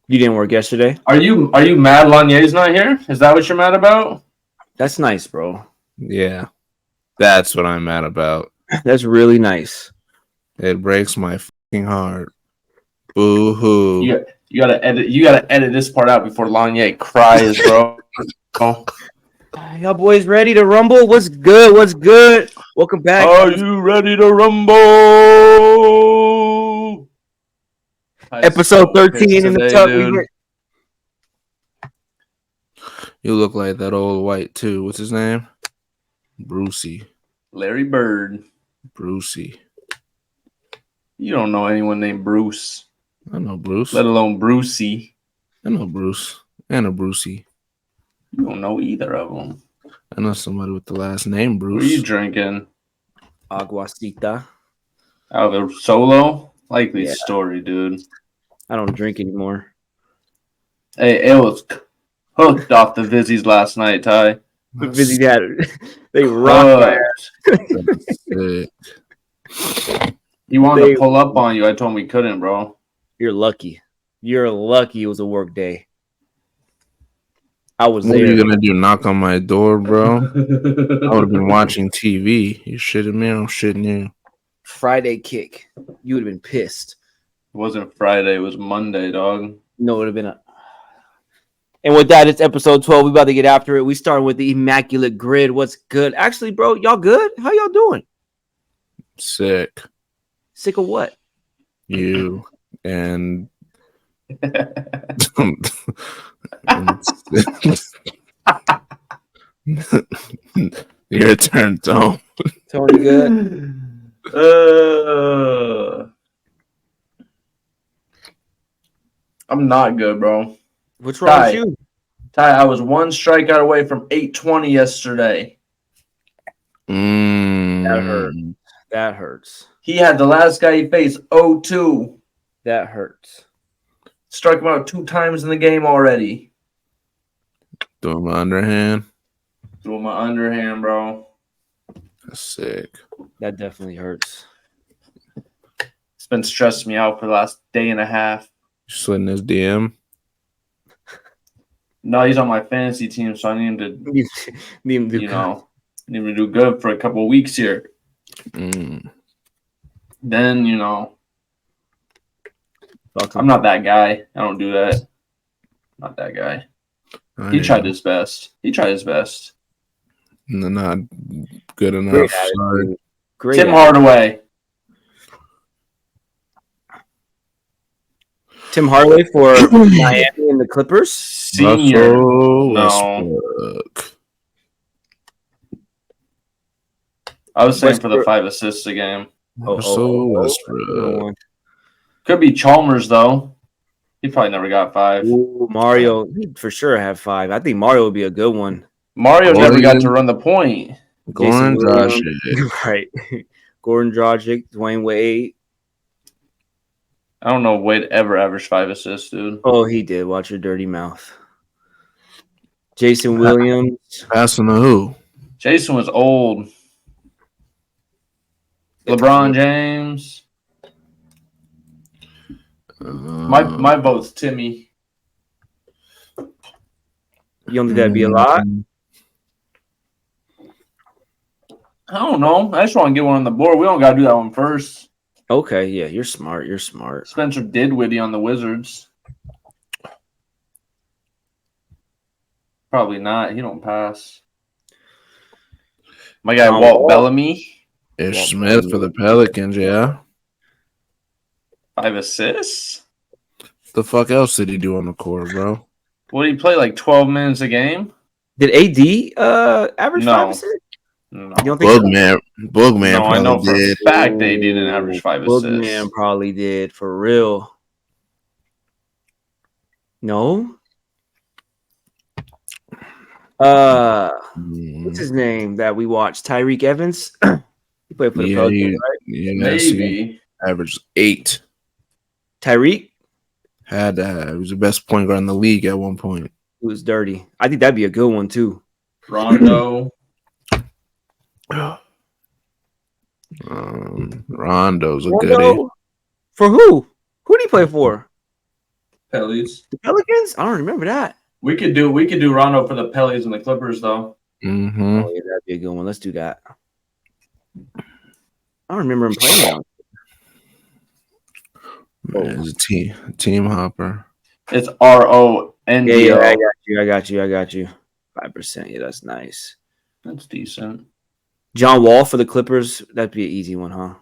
You didn't work yesterday? Are you mad Lanier's not here? Is that what you're mad about? That's nice, bro. Yeah, that's what I'm mad about. That's really nice. It breaks my fucking heart. Boo hoo. You gotta edit this part out before Lanier cries, bro. Y'all boys ready to rumble? What's good? What's good? Welcome back. Are you ready to rumble? Episode 13 in the tuck. You look like that old white too. What's his name? Brucey. Larry Bird. Brucey. You don't know anyone named Bruce. I know Bruce. Let alone Brucey. I know Bruce. And a Brucey. You don't know either of them. I know somebody with the last name Bruce. What are you drinking? Aguacita. Out of a solo? Likely story, dude. I don't drink anymore. Hey, it was hooked off the Vizzies last night, Ty. The Vizzy had they rocked my ass. He wanted to pull up on you. I told him we couldn't, bro. You're lucky. You're lucky it was a work day. I was what there. What are you gonna do? Knock on my door, bro? I would have been watching TV. You shitting me? I'm shitting you. Friday kick. You would have been pissed. It wasn't Friday. It was Monday, dog. No, it would have been a. And with that, it's episode 12. We about to get after it. We starting with the immaculate grid. What's good? Actually, bro, y'all good? How y'all doing? Sick. Sick of what? You and. Your turn, Tom. Tony, good. I'm not good, bro. What's wrong with you? Ty, I was one strikeout away from 820 yesterday. That hurts. That hurts. He had the last guy he faced 0-2. That hurts. Struck him out 2 times in the game already. Doing my underhand. Doing my underhand, bro. That's sick. That definitely hurts. It's been stressing me out for the last day and a half. You slitting his DM? No, he's on my fantasy team, so I need him to, need him to do good for a couple of weeks here. Then, I'm not that guy. I don't do that. Not that guy. He tried his best. Not good enough. Great Tim Hardaway. Tim Hardaway for Miami and the Clippers. Senior. No. I was saying for the 5 assists a game. Westbrook. Could be Chalmers, though. He probably never got 5. Ooh, Mario, he'd for sure have 5. I think Mario would be a good one. Mario never got to run the point. Gordon Dragic. Right. Gordon Dragic, Dwayne Wade. I don't know if Wade ever averaged 5 assists, dude. Oh, he did. Watch your dirty mouth. Jason Williams. Passing to who? Jason was old. LeBron James. My vote's Timmy. You don't think that'd be a lot? I don't know. I just want to get one on the board. We don't got to do that one first. Okay, yeah, you're smart. Spencer Dinwiddie on the Wizards. Probably not. He don't pass. My guy Walt Bellamy. Ish Smith for the Pelicans, yeah. 5 assists? The fuck else did he do on the court, bro? What did he play, like 12 minutes a game? Did AD average 5 assists? No. You don't think Boogman no, I know for a did. fact they didn't average 5 assists. Boogman probably did, for real. No? What's his name that we watched? Tyreek Evans? He played for the Pelicans, right? Yeah, maybe. Averaged 8. Tyreek? Had to have. He was the best point guard in the league at one point. He was dirty. I think that'd be a good one, too. Rondo. Rondo's a goodie. For who? Who did he play for? Pellies. The Pelicans? I don't remember that. We could do Rondo for the Pellies and the Clippers though. Mm-hmm. Oh yeah, that'd be a good one. Let's do that. I don't remember him playing now. Man, it's a team hopper. It's RONDO. Yeah, I got you. 5%. Yeah, that's nice. That's decent. John Wall for the Clippers. That'd be an easy one, huh?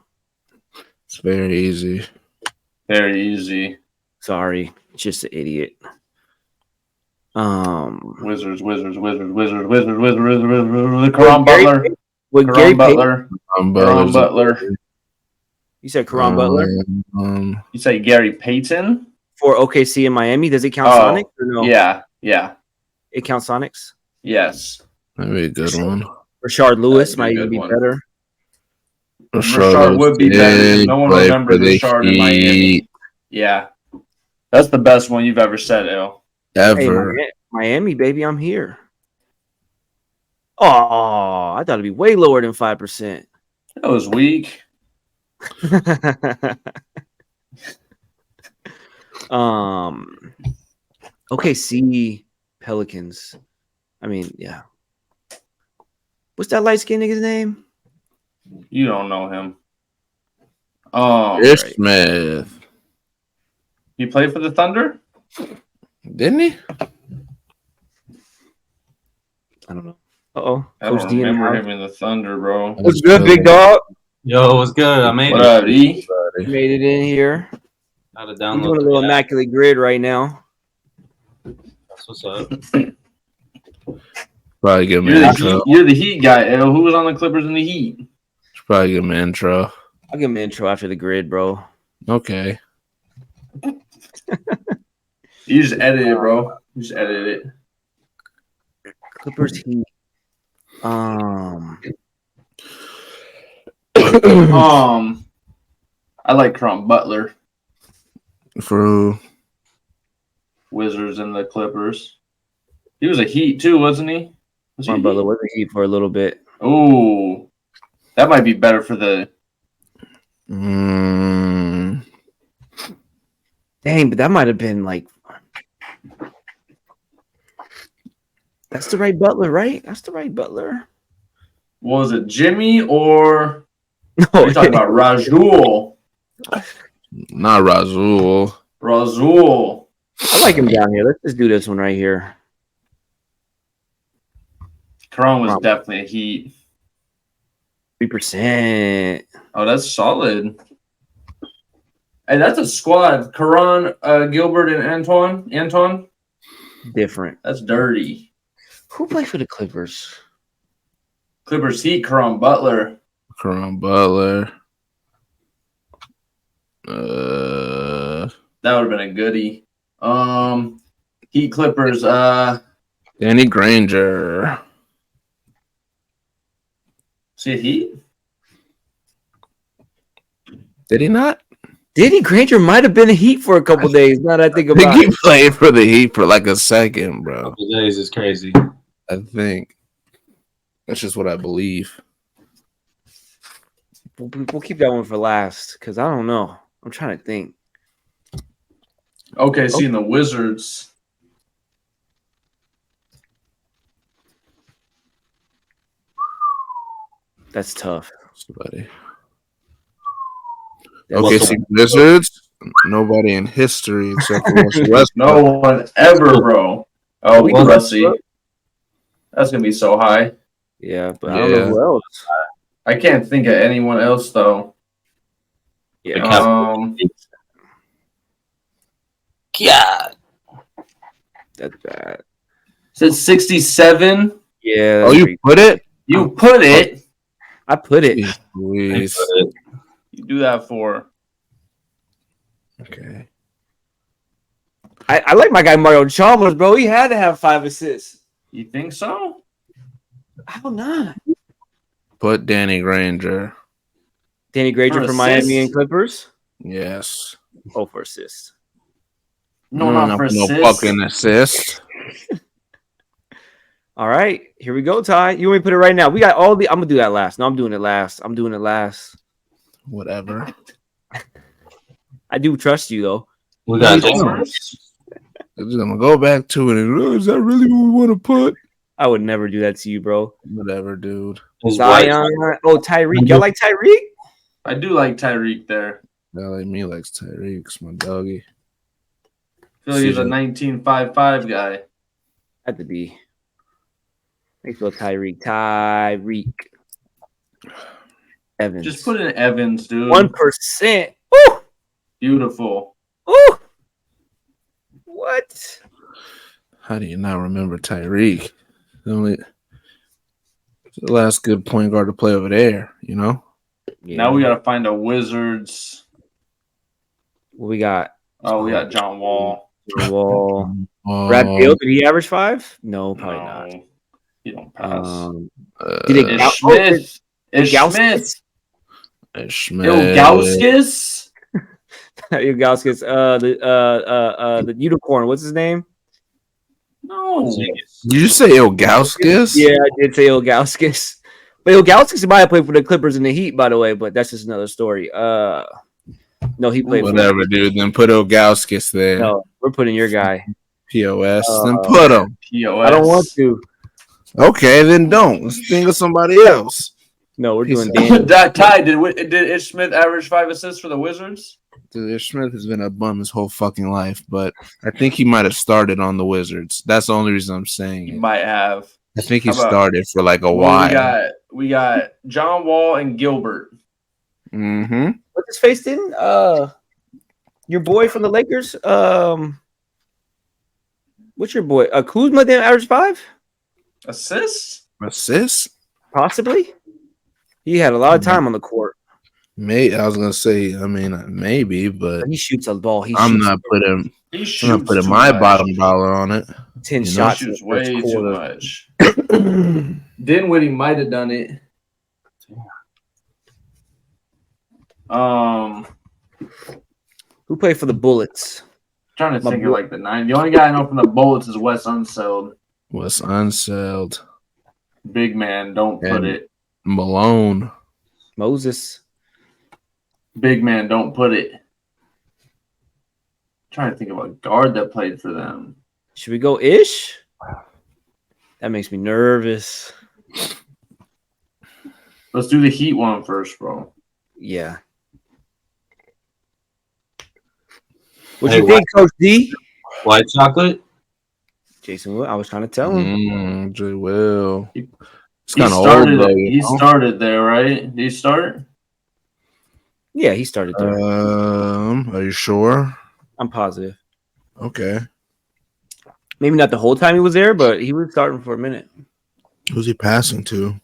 It's very easy. Very easy. Sorry, just an idiot. Wizards. Caron Butler. With Gary Butler. Caron Butler. You said Caron Butler? You say Gary Payton? For OKC in Miami. Does it count Sonics or no? Yeah. It counts Sonics? Yes. That'd be a good one. Rashard Lewis might even be better. Rashard would be better. No one remembers Rashard in Miami. Yeah. That's the best one you've ever said, El. Ever. Hey, Miami, baby, I'm here. Oh, I thought it'd be way lower than 5%. That was weak. OKC Pelicans. I mean, yeah. What's that light skinned nigga's name? You don't know him. Smith. He played for the Thunder? Didn't he? I don't know. Uh-oh. I don't remember him in the Thunder, bro. What's good, big dog? Yo, what's good? I made what it. Up, E? Made it in here. How to I'm download doing a little immaculate grid right now. That's what's up. Probably give me intro. You're the Heat guy, El. Who was on the Clippers in the Heat? Probably give me intro. I'll give him an intro after the grid, bro. Okay. You just edit it, bro. You just edit it. Clippers Heat. I like Caron Butler. For who? Wizards and the Clippers. He was a Heat too, wasn't he? Caron Butler was a Heat for a little bit. Oh, that might be better for the. Dang, but that might have been like. That's the right Butler, right? That's the right Butler. Was it Jimmy or? No, you're talking about Rajul. Not Razul. Razul. I like him down here. Let's just do this one right here. Caron was definitely a Heat. 3%. Oh, that's solid. Hey, that's a squad. Caron, Gilbert, and Antoine. Different. That's dirty. Who played for the Clippers? Clippers Heat, Caron Butler. Caron Butler. That would have been a goodie. Heat Clippers. Danny Granger. See a Heat? Did he not? Danny Granger might have been a Heat for a couple days. Now that I think about he played for the Heat for like a second, bro. A couple days is crazy. I think. That's just what I believe. We'll keep that one for last because I don't know. I'm trying to think. Okay, seeing the Wizards. That's tough. Somebody. Okay, see Wizards. Nobody in history except for Russell Westbrook. No one ever, bro. Oh, let's see. That's gonna be so high. Yeah, but I don't know who else. I can't think of anyone else though. Yeah. God. That's bad. Says 67. Yeah. Oh, you put it? You put it. I put it. Please. You do that for. Okay. I like my guy Mario Chalmers, bro. He had to have 5 assists. You think so? How not? Put Danny Granger. Danny Granger for Miami and Clippers? Yes. Oh, for assists. No, not for assists. No fucking assist. All right, here we go, Ty. You want me to put it right now? We got all the. I'm gonna do that last. No, I'm doing it last. Whatever. I do trust you though. We got I'm gonna go back to it. And, is that really what we want to put? I would never do that to you, bro. Whatever, dude. Zion. Oh, Tyreek. Y'all like Tyreek? I do like Tyreek there. That like me likes Tyreek's my doggy. I feel like he's a 1955 guy. Had to be. They feel Tyreek. Evans. Just put in Evans, dude. 1%. Woo! Beautiful. Ooh. What? How do you not remember Tyreek? The last good point guard to play over there, you know? Yeah. Now we got to find a Wizards. What we got? Oh, we got John Wall. Brad Beal, did he average 5? No, probably not. He don't pass. Did it Ish Smith? Ish Smith? Ilgauskas? Ilgauskas. The unicorn. What's his name? No. Did you say Ilgauskas? Yeah, I did say Ilgauskas. But Ilgauskas might have played for the Clippers and the Heat, by the way, but that's just another story. No, he played whatever, for dude. Then put Ilgauskas there. No, we're putting your guy. POS. Then put him. POS. I don't want to. Okay, then don't. Let's think of somebody else. No, we're doing Dan. Ty, did Ish Smith average 5 assists for the Wizards? Dude, Ish Smith has been a bum his whole fucking life, but I think he might have started on the Wizards. That's the only reason I'm saying He it. might have. I think he started for like a while. We got John Wall and Gilbert. Mm-hmm. What's his face in? Your boy from the Lakers. What's your boy? Kuzma didn't average 5? Assists? Possibly. He had a lot of time on the court. I was gonna say, maybe, but he shoots a ball. I'm not putting my bottom dollar on it. 10 shots. He shoots way too much. Dinwiddie might have done it. Who played for the Bullets? Trying to think of like the 9. The only guy I know from the Bullets is Wes Unseld. Big man, don't put it. Malone. Moses. Big man, don't put it. Trying to think of a guard that played for them. Should we go Ish? That makes me nervous. Let's do the Heat one first, bro. Yeah. What you think, Coach D? White chocolate? Jason Will. I was trying to tell him. J. Will. It's kind of old, though. He started there, right? Did he start? Yeah, he started there. Are you sure? I'm positive. Okay. Maybe not the whole time he was there, but he was starting for a minute. Who's he passing to?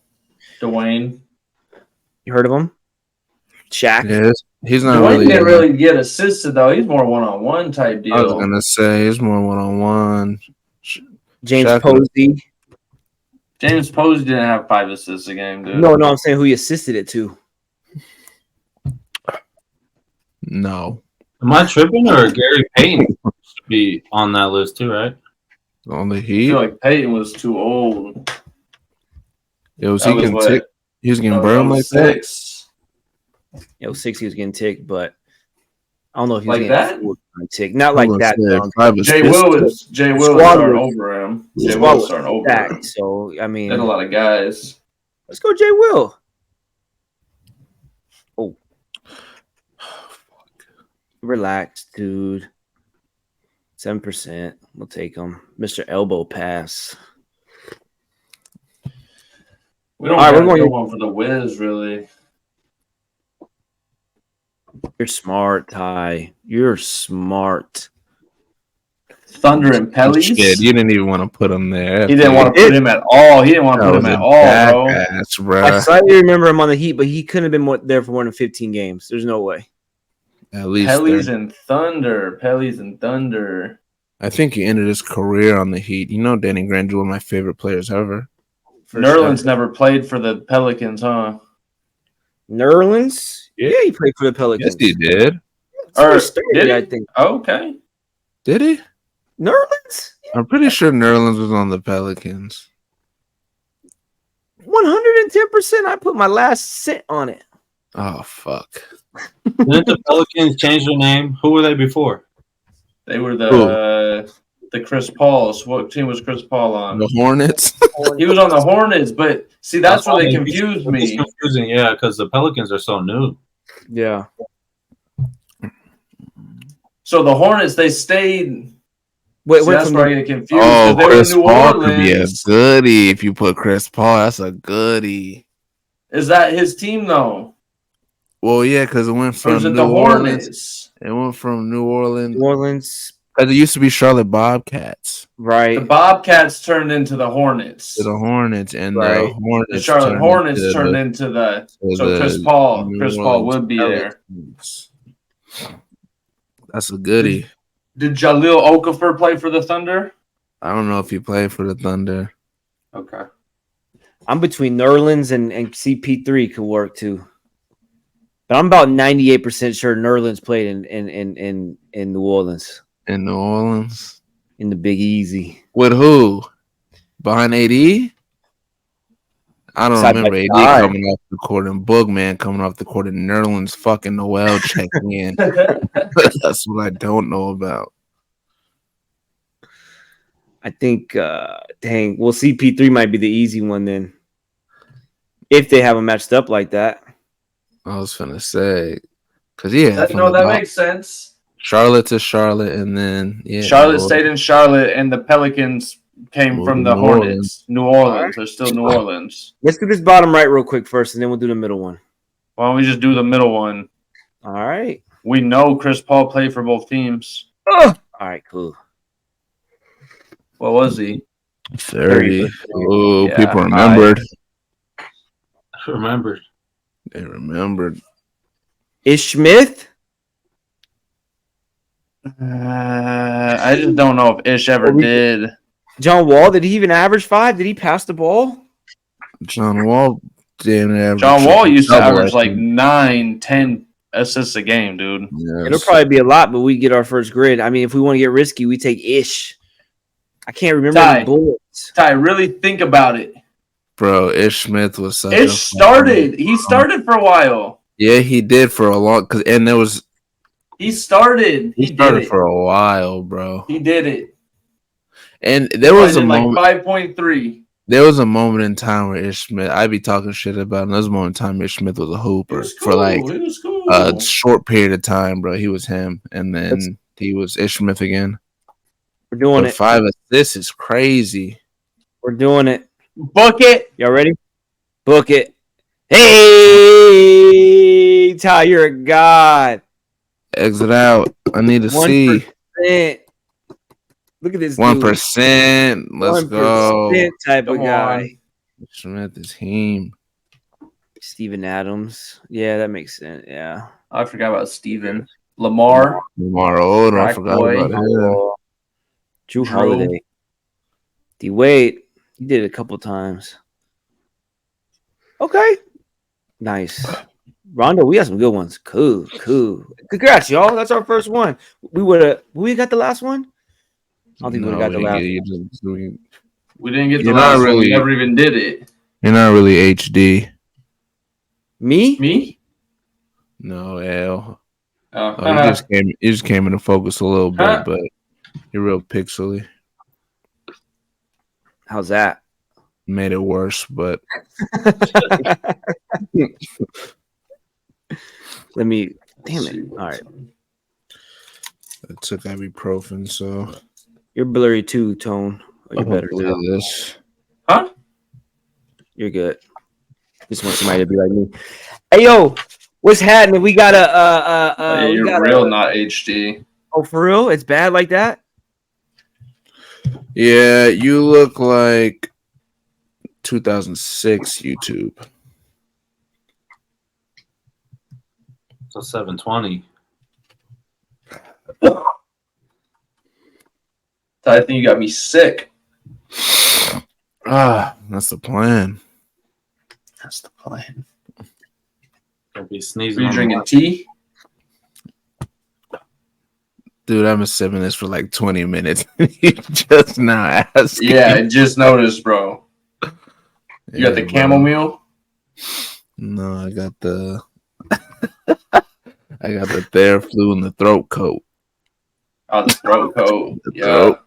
Dwayne. You heard of him? Shaq. Yes. He's not Dwayne didn't really get assisted, though. He's more one-on-one type deal. I was going to say he's more one-on-one. James Posey. James Posey didn't have 5 assists a game, dude. No, I'm saying who he assisted it to. No. Am I tripping or Gary Payton should be on that list too, right? On the I Heat? feel like Payton was too old. He was getting burned like that? It was 6. He was getting ticked, but I don't know if he was like getting that. ticked. Not like that. Jay Will was starting over him. Jay Will was starting over him. So I mean, there's a lot of guys. Let's go, Jay Will. Oh, relax, dude. 7%. We'll take him. Mr. Elbow Pass. We don't have to go one for the Wiz, really. You're smart, Ty. You're smart. Thunder and Pellies. You didn't even want to put him there. He didn't want to put him at all. He didn't want to put him at all, bro. I slightly remember him on the Heat, but he couldn't have been there for more than 15 games. There's no way. At least Pellies and Thunder. I think he ended his career on the Heat. You know, Danny Granger, one of my favorite players ever. Nerlens never played for the Pelicans, huh? Nerlens? Yeah, he played for the Pelicans. Yes, he did. Did he? I think. Oh, okay. Did he? Nerlens? I'm pretty sure Nerlens was on the Pelicans. 110%. I put my last cent on it. Oh, fuck. Didn't the Pelicans change their name? Who were they before? They were the the Chris Pauls. What team was Chris Paul on? The Hornets. He was on the Hornets, but see, that's where they why confused me. It's confusing, yeah, because the Pelicans are so new. Yeah. So the Hornets, they stayed. Wait, See, that's where I get confused. Oh, They were in Chris New Paul could be a Orleans. goodie if you put Chris Paul. That's a goodie. Is that his team though? Well, yeah, because it went Or from is it New the Orleans. Hornets? It went from New Orleans. New Orleans. Because it used to be Charlotte Bobcats. Right. The Bobcats turned into the Hornets. To the Hornets, and Right. the Hornets. The Charlotte Hornets turned into the. So Chris Paul would be there. That's a goodie. Did Jahlil Okafor play for the Thunder? I don't know if he played for the Thunder. Okay. I'm between Nerlens and CP3 could work too. But I'm about 98% sure Nerlens played in New Orleans. In New Orleans? In the Big Easy. With who? Behind AD? I don't remember AD coming off the court and Boogman coming off the court and Nerlens fucking Noel checking in. That's what I don't know about. I think, dang, well, CP3 might be the easy one then. If they have them matched up like that. I was finna say, because yeah, that makes sense. Charlotte to Charlotte, and then Charlotte stayed in Charlotte, and the Pelicans came from the Hornets. New Orleans, they're still New Orleans. Let's do this bottom right real quick first, and then we'll do the middle one. Why don't we just do the middle one? All right. We know Chris Paul played for both teams. All right, cool. What was he? 30. Oh, yeah, people remembered. They remembered. Ish Smith? I just don't know if Ish ever did. John Wall, did he even average 5? Did he pass the ball? John Wall didn't average. John Wall used to average like 9, 10 assists a game, dude. Yes. It'll probably be a lot, but we get our first grid. I mean, if we want to get risky, we take Ish. I can't remember any bullets. Ty, really think about it. Bro, Ish Smith was such He started for a while. Yeah, he did for a long He started for a while, bro. He did it. And there was a moment like 5.3. There was a moment in time where Ish Smith, I'd be talking shit about, and there was a moment in time Ish Smith was a hooper for like a short period of time, bro. He was him, and then he was Ish Smith again. We're doing it. 5 assists is crazy. We're doing it. Book it. Y'all ready? Book it. Hey, Ty, you're a god. Exit out. I need to 1%. See. Look at this 1%. Let's 1% go. Type of guy. Smith is him. Steven Adams. Yeah, that makes sense. Yeah. I forgot about Steven. Lamar Odom. I forgot about him. Drew Holiday. D-Wade. He did it a couple times. Okay. Nice. Rondo, we got some good ones. Cool. Congrats, y'all. That's our first one. We got the last one? I don't think we got the last one. We didn't get the last one. We never even did it. You're not really HD. Me? No, L. You just came into focus a little bit, but you're real pixely. How's that? Made it worse, but let me. Damn it! All right. I took ibuprofen, so you're blurry too, Tone. Oh, you're better now. This. Huh? You're good. Just want somebody to be like me. Hey, yo, what's happening? We got a. You're real, not HD. Oh, for real? It's bad like that? Yeah, you look like 2006 YouTube. So 720. I think you got me sick. That's the plan. Don't be sneezing. Are you drinking tea? Dude, I've been sipping this for like 20 minutes. You just now asking. Yeah, I just noticed, bro. You got the chamomile? No, I got the Theraflu and the throat coat. Oh, the throat coat. The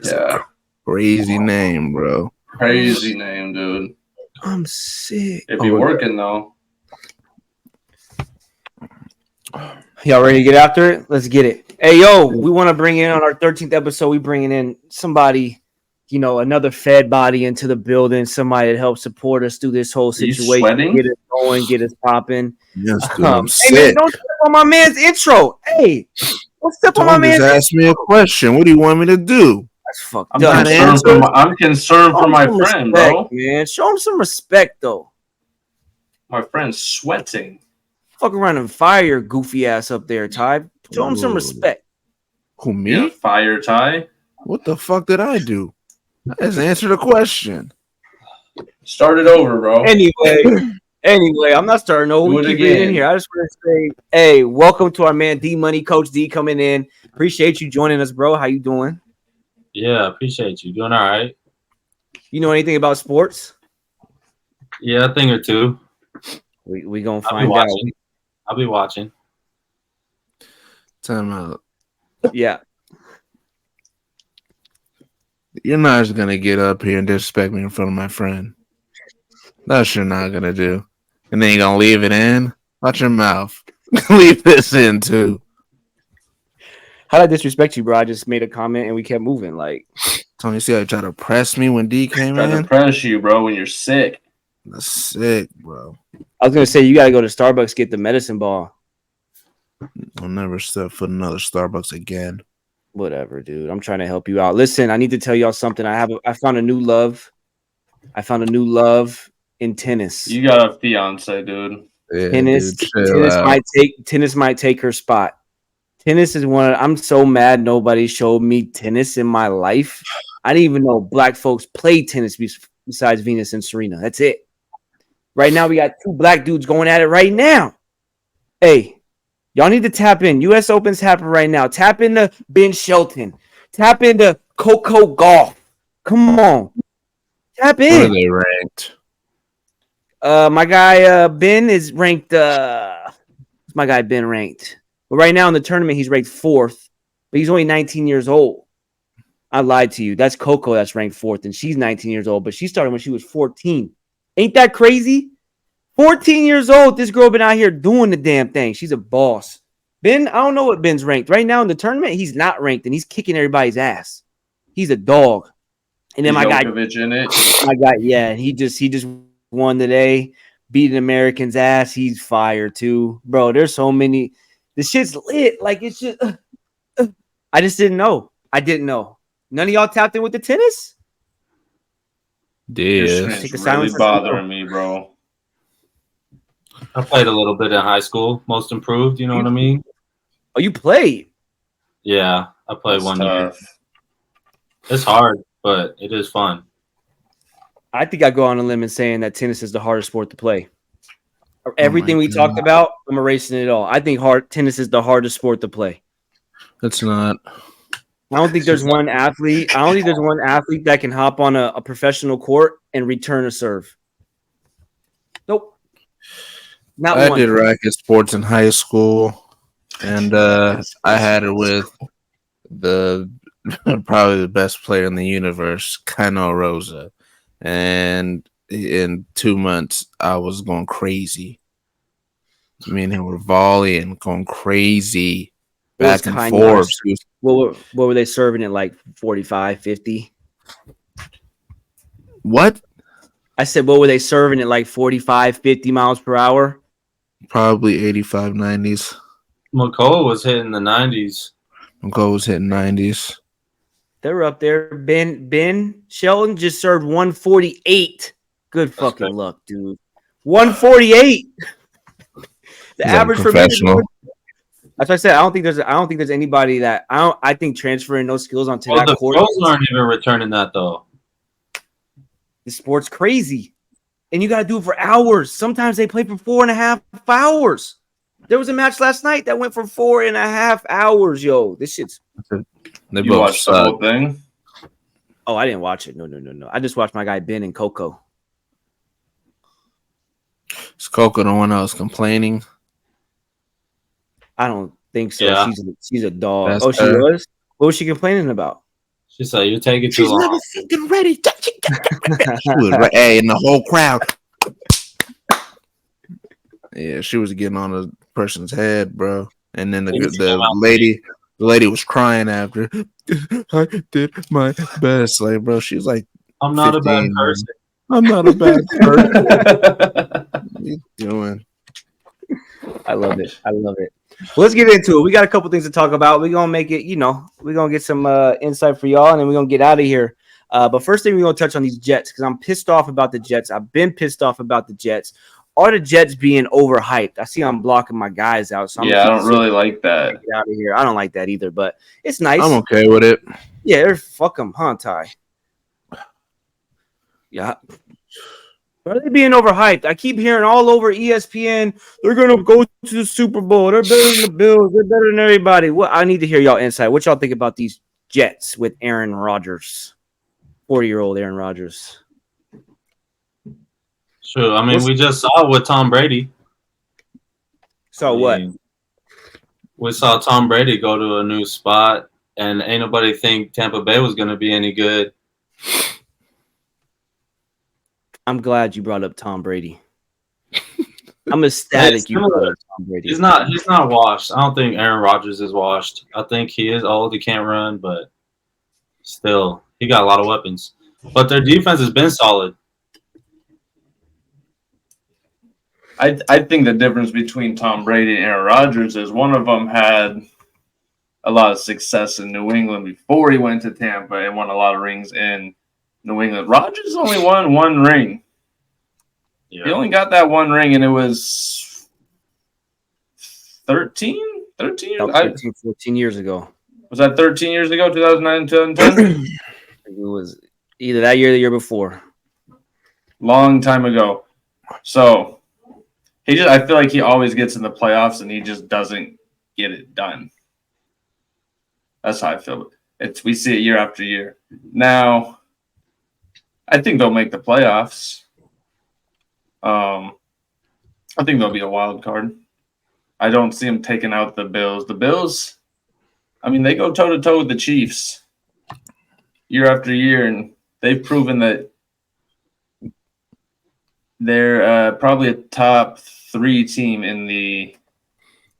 Yeah. Crazy name, bro. Crazy name, dude. I'm sick. It'd be working, though. Y'all ready to get after it? Let's get it. Hey, yo, we want to bring in on our 13th episode. We bringing in somebody, another fed body into the building. Somebody that helps support us through this whole situation. Get us going, get us popping. Yes, dude, I'm hey, sick. man, don't step on my man's intro. Hey, don't step on my man's intro. Just ask me a question. What do you want me to do? That's fucked up. I'm concerned for my friend, bro. Man, show him some respect, though. My friend's sweating. Fuck around and fire your goofy ass up there, Ty. Show him some respect. Who, me? Yeah, fire Ty. What the fuck did I do? Let's answer the question. Start it over, bro. Anyway, I'm not starting over. We keep it in here. I just want to say, hey, welcome to our man D Money, Coach D coming in. Appreciate you joining us, bro. How you doing? Yeah, appreciate you. Doing all right. You know anything about sports? Yeah, a thing or two. We gonna find out. I'll be watching. Time out. Yeah. You're not just gonna get up here and disrespect me in front of my friend. That's what you're not gonna do. And then you're gonna leave it in? Watch your mouth. Leave this in too. How did I disrespect you, bro? I just made a comment and we kept moving. Like, Tony, see how you try to press me when D came in? Try to press you, bro, when you're sick. That's sick, bro. I was gonna say you gotta go to Starbucks, get the medicine ball. I'll never step foot in another Starbucks again. Whatever, dude. I'm trying to help you out. Listen, I need to tell y'all something. I found a new love. I found a new love in tennis. You got a fiance, dude. Yeah, tennis might take her spot. Tennis is I'm so mad nobody showed me tennis in my life. I didn't even know black folks play tennis besides Venus and Serena. That's it. Right now, we got two black dudes going at it right now. Hey, y'all need to tap in. U.S. Open's happening right now. Tap into Ben Shelton. Tap into Coco Golf. Come on. Tap in. Where are they ranked? My guy Ben is ranked. My guy Ben ranked. But right now in the tournament, he's ranked 4th. But he's only 19 years old. I lied to you. That's Coco that's ranked 4th, and she's 19 years old. But she started when she was 14. Ain't that crazy? 14 years old. This girl been out here doing the damn thing. She's a boss. Ben, I don't know what Ben's ranked. Right now in the tournament, he's not ranked, and he's kicking everybody's ass. He's a dog. And then my guy, yeah, he just won today, beat an American's ass. He's fire too. Bro, there's so many. This shit's lit. Like, it's just I just didn't know. I didn't know. None of y'all tapped in with the tennis? Yeah. It's really bothering me, bro. I played a little bit in high school. Most improved, you know what I mean? Oh, you played? Yeah, I played one year. It's hard, but it is fun. I think I go on a limb and saying that tennis is the hardest sport to play. Everything we talked about, I'm erasing it all. I think tennis is the hardest sport to play. It's not. I don't think there's one athlete. I don't think there's one athlete that can hop on a professional court and return a serve. Nope. I did racket sports in high school, and I had it with the probably the best player in the universe, Kano Rosa. And in 2 months, I was going crazy. Me and him were volleying, going crazy, back and forth. What were they serving at, like 45, 50? What? I said, what were they serving at, like 45, 50 miles per hour? Probably 85, 90s. McCall was hitting the 90s. McCall was hitting 90s. They were up there. Ben Shelton just served 148. Good fucking luck, dude. 148. The average for professional. That's what I said. I don't think there's anybody that I think transferring those skills onto that court. The pros aren't even returning that though. The sport's crazy, and you got to do it for hours. Sometimes they play for 4.5 hours. There was a match last night that went for 4.5 hours. Yo, this shit's. You watched the whole thing? Oh, I didn't watch it. No. I just watched my guy Ben and Coco. Is Coco the one that was complaining? I don't think so. Yeah. She's a dog. That's she her. was? What was she complaining about? She said, "You take it too long." Never fucking ready. She was right, hey, in the whole crowd. Yeah, she was getting on a person's head, bro. And then the lady was crying after. I did my best, like, bro. She was like, "I'm not 15, a bad person. I'm not a bad person." What are you doing? I love it. Well, let's get into it. We got a couple things to talk about. We're gonna make it, we're gonna get some insight for y'all, and then we're gonna get out of here. But first thing we're gonna touch on these Jets because I'm pissed off about the Jets. I've been pissed off about the Jets. Are the Jets being overhyped? I see I'm blocking my guys out. So I don't really like that. Get out of here. I don't like that either, but it's nice. I'm okay with it. Yeah, fuck them, huh, Ty? Yeah. Are they being overhyped? I keep hearing all over ESPN, they're going to go to the Super Bowl. They're better than the Bills. They're better than everybody. What I need to hear y'all insight. What y'all think about these Jets with Aaron Rodgers, 40-year-old Aaron Rodgers? Sure. I mean, we just saw it with Tom Brady. So what? We saw Tom Brady go to a new spot, and ain't nobody think Tampa Bay was going to be any good. I'm glad you brought up Tom Brady. I'm ecstatic you brought up Tom Brady. He's not washed. I don't think Aaron Rodgers is washed. I think he is old. He can't run, but still, he got a lot of weapons. But their defense has been solid. I think the difference between Tom Brady and Aaron Rodgers is one of them had a lot of success in New England before he went to Tampa and won a lot of rings in New England. Rodgers only won one ring. Yeah. He only got that one ring, and it was 13 years? 14 years ago. Was that 13 years ago, 2009, 2010? It was either that year or the year before. Long time ago. So I feel like he always gets in the playoffs, and he just doesn't get it done. That's how I feel. We see it year after year. Now, I think they'll make the playoffs. I think they'll be a wild card. I don't see them taking out the Bills. The Bills, I mean, they go toe-to-toe with the Chiefs year after year, and they've proven that they're probably a top 3 team in the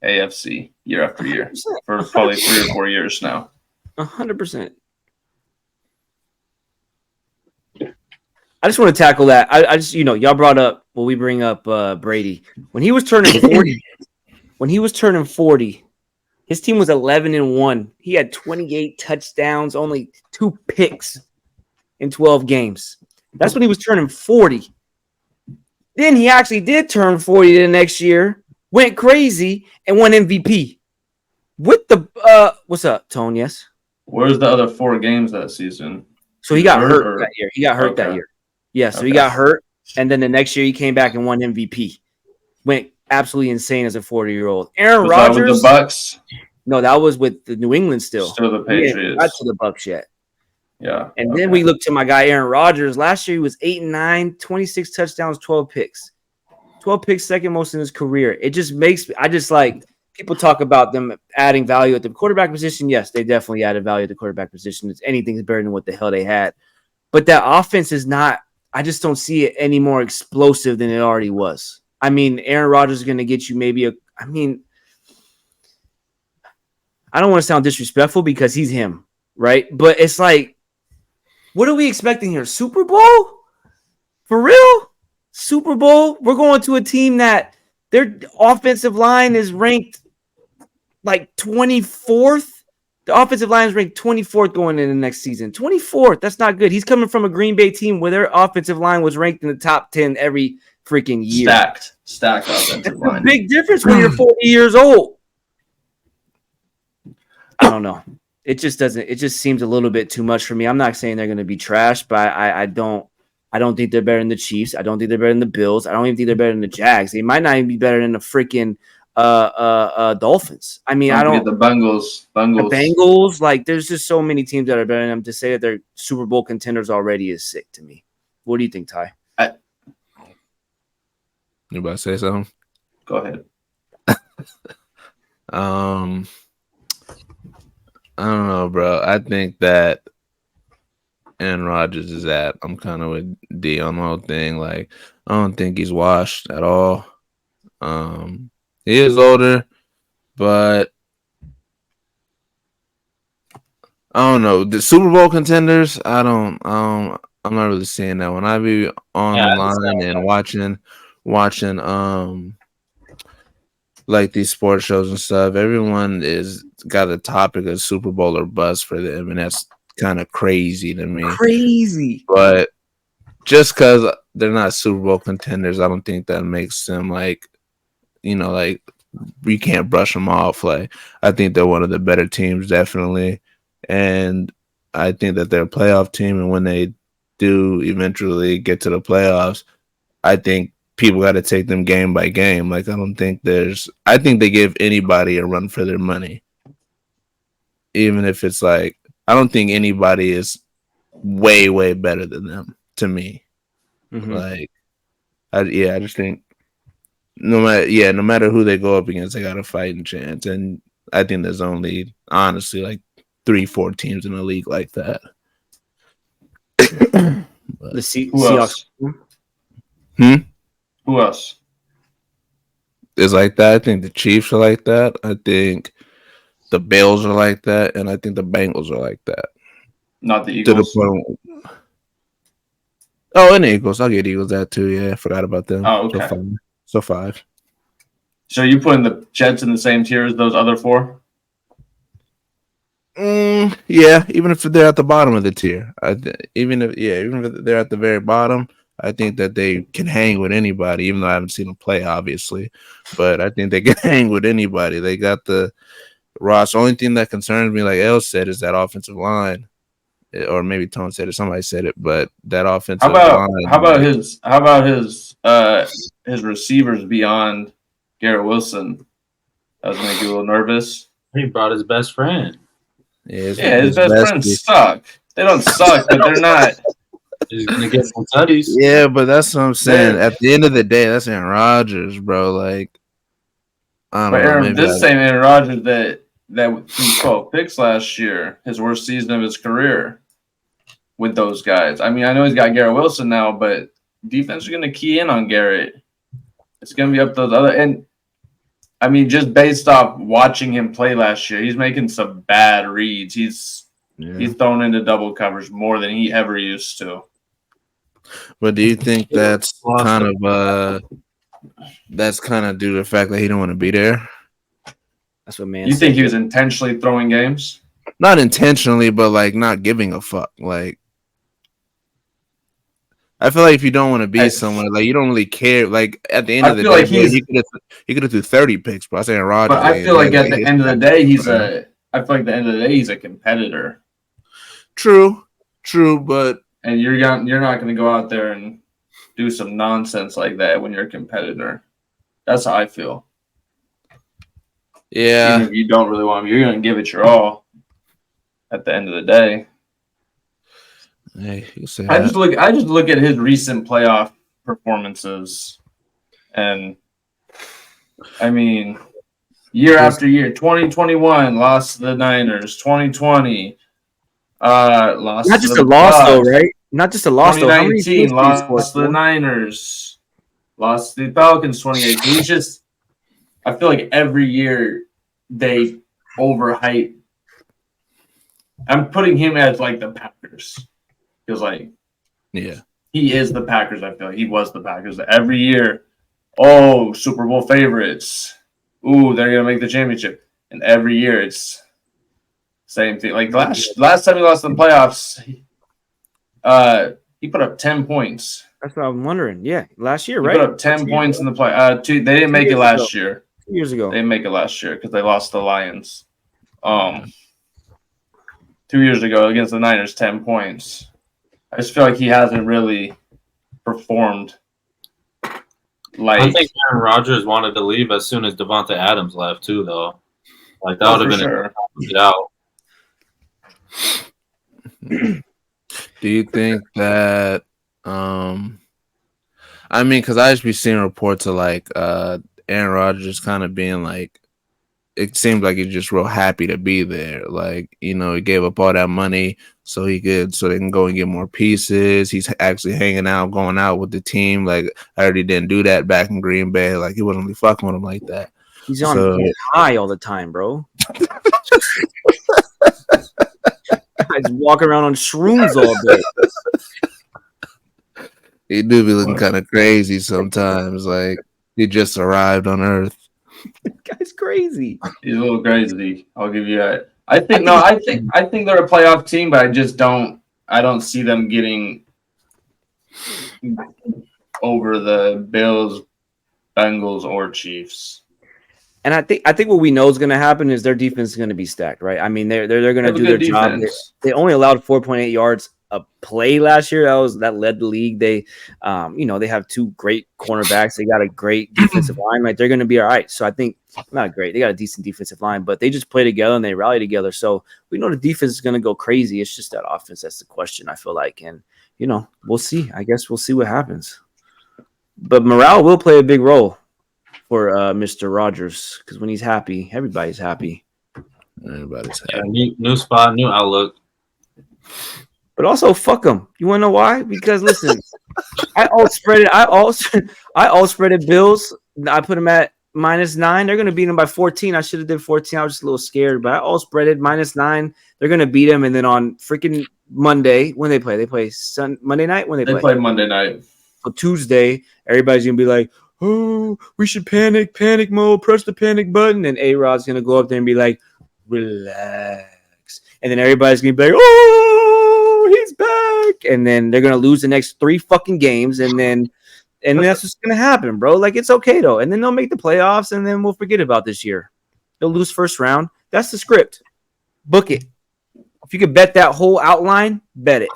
AFC year after year for probably 3 or 4 years now. 100%. I just want to tackle that. I just, y'all brought up, we bring up Brady. When he was turning 40, his team was 11-1. He had 28 touchdowns, only 2 picks in 12 games. That's when he was turning 40. Then he actually did turn 40 the next year, went crazy, and won MVP. With the what's up, Tone? Yes. Where's the other 4 games that season? So he got hurt that year. That year. Yeah, so he got hurt, and then the next year he came back and won MVP. Went absolutely insane as a 40-year-old. Aaron Rodgers. That with the Bucks? No, that was with the New England still. Still the Patriots. Not to the Bucks yet. Yeah. And then we look to my guy Aaron Rodgers. Last year he was 8-9, 26 touchdowns, 12 picks. 12 picks, second most in his career. It just makes me, people talk about them adding value at the quarterback position. Yes, they definitely added value at the quarterback position. Anything's better than what the hell they had. But that offense is not, I just don't see it any more explosive than it already was. I mean, Aaron Rodgers is going to get you maybe I don't want to sound disrespectful because he's him, right? But it's like, what are we expecting here? Super Bowl? For real? Super Bowl? We're going to a team that their offensive line is ranked like 24th. The offensive line is ranked 24th going into next season. 24th. That's not good. He's coming from a Green Bay team where their offensive line was ranked in the top 10 every freaking year. Stacked offensive line. Big difference when you're 40 years old. I don't know. It just seems a little bit too much for me. I'm not saying they're going to be trash, but I don't think they're better than the Chiefs. I don't think they're better than the Bills. I don't even think they're better than the Jags. They might not even be better than the freaking Dolphins. I mean, I don't. The Bengals. The Bengals. Like, there's just so many teams that are better than them. To say that they're Super Bowl contenders already is sick to me. What do you think, Ty? You about to say something? Go ahead. I don't know, bro. I think that Aaron Rodgers is at. I'm kind of with D on the whole thing. Like, I don't think he's washed at all. He is older, but I don't know. The Super Bowl contenders, I'm not really seeing that. When I be online and watching like these sports shows and stuff, everyone is got a topic of Super Bowl or bust for them, and that's kind of crazy to me. Crazy. But just because they're not Super Bowl contenders, I don't think that makes them like we can't brush them off. Like, I think they're one of the better teams, definitely, and I think that they're a playoff team. And when they do eventually get to the playoffs, I think people got to take them game by game. Like, I think they give anybody a run for their money, even if it's like, I don't think anybody is way, way better than them to me. Mm-hmm. Like, I just think no matter who they go up against, they got a fighting chance. And I think there's only, honestly, like 3-4 teams in the league like that. The Seahawks. Who else? Is like that. I think the Chiefs are like that. I think the Bills are like that, and I think the Bengals are like that. Not the Eagles. And the Eagles. I'll get Eagles that too. Yeah, I forgot about them. Oh, okay. So 5. So you putting the Jets in the same tier as those other 4? Yeah, even if they're at the bottom of the tier, even if they're at the very bottom, I think that they can hang with anybody. Even though I haven't seen them play, obviously, but I think they can hang with anybody. They got the roster. Only thing that concerns me, like El said, is that offensive line, or maybe Tone said it. Somebody said it, but that offensive line. How about his receivers beyond Garrett Wilson? That was make you a little nervous. He brought his best friend. His best friends suck. They don't suck, but they're not. He's gonna get some tutties. Yeah, but that's what I'm saying. At the end of the day, that's Aaron Rodgers, bro. Like, I don't know. Same Aaron Rodgers that threw 12 picks last year, his worst season of his career with those guys. I mean, I know he's got Garrett Wilson now, but defense is going to key in on Garrett. It's going to be up to those other. And I mean, just based off watching him play last year, he's making some bad reads. He's thrown into double coverage more than he ever used to. But do you think that's kind of due to the fact that he don't want to be there? That's what man. You think he was intentionally throwing games? Not intentionally, but like not giving a fuck. Like, I feel like if you don't want to be somewhere, like you don't really care. Like at the end of the day, he could have threw 30 picks, but I was saying Rodgers. But I feel like at the end of the day, he's a competitor. True, but and you're not going to go out there and do some nonsense like that when you're a competitor. That's how I feel. Yeah, even if you don't really want him, you're going to give it your all. At the end of the day, hey, I just look at his recent playoff performances, and I mean, year after year, 2021 lost to the Niners, 2020 lost. Not just to a loss though, right? Not just a loss though. 2019 lost to the Niners, lost to the Falcons. 2018. I feel like every year they overhype. I'm putting him as like the Packers. Because like, he is the Packers. I feel like he was the Packers every year. Oh, Super Bowl favorites. Ooh, they're gonna make the championship. And every year it's same thing. Like last time he lost in the playoffs, he put up 10 points. That's what I'm wondering. Yeah, last year, right? He put up 10 points in the play. They didn't make it last year. 2 years ago. They didn't make it last year because they lost to the Lions. 2 years ago against the Niners, 10 points. I just feel like he hasn't really performed. Like I think Aaron Rodgers wanted to leave as soon as Devontae Adams left too, though. Like that would have been sure. a get out. Do you think that? I mean, because I just be seeing reports of like Aaron Rodgers kind of being like, it seems like he's just real happy to be there. Like, he gave up all that money so they can go and get more pieces. He's actually hanging out, going out with the team. Like I already didn't do that back in Green Bay. Like he wasn't really fucking with him like that. He's on high all the time, bro. He's walking around on shrooms all day. He do be looking kind of crazy sometimes. Like he just arrived on Earth. That guy's crazy. He's a little crazy. I'll give you that. I think they're a playoff team, but I don't see them getting over the Bills, Bengals, or Chiefs. And I think what we know is going to happen is their defense is going to be stacked, right? I mean, they're going to do their job. They only allowed 4.8 yards a play last year. That led the league. They, they have two great cornerbacks. They got a great defensive line. Like they're going to be all right. So I think not great. They got a decent defensive line, but they just play together and they rally together. So we know the defense is going to go crazy. It's just that offense that's the question. I feel like, and we'll see. I guess we'll see what happens. But morale will play a big role for Mr. Rodgers, because when he's happy, everybody's happy. Everybody's happy. Yeah, new spot, new outlook. But also, fuck them. You want to know why? Because listen, I all spread it Bills. I put them at -9. They're gonna beat them by 14. I should have did 14. I was just a little scared, but I all spread it -9. They're gonna beat them, and then on freaking Monday when they play Monday night when they play Monday night. So Tuesday, everybody's gonna be like, "Oh, we should panic mode, press the panic button," and A-Rod's gonna go up there and be like, "Relax," and then everybody's gonna be like, "Oh, he's back," and then they're gonna lose the next 3 fucking games, and that's what's gonna happen, bro. Like it's okay though, and then they'll make the playoffs, and then we'll forget about this year. They'll lose first round. That's the script. Book it. If you could bet that whole outline, bet it.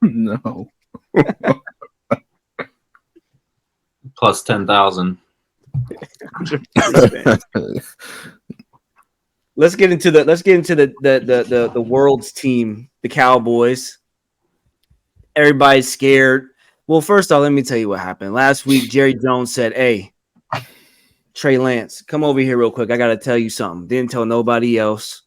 No. Plus 10,000. Let's get into the world's team, the Cowboys. Everybody's scared. Well, first off, let me tell you what happened. Last week, Jerry Jones said, "Hey, Trey Lance, come over here real quick. I got to tell you something." Didn't tell nobody else.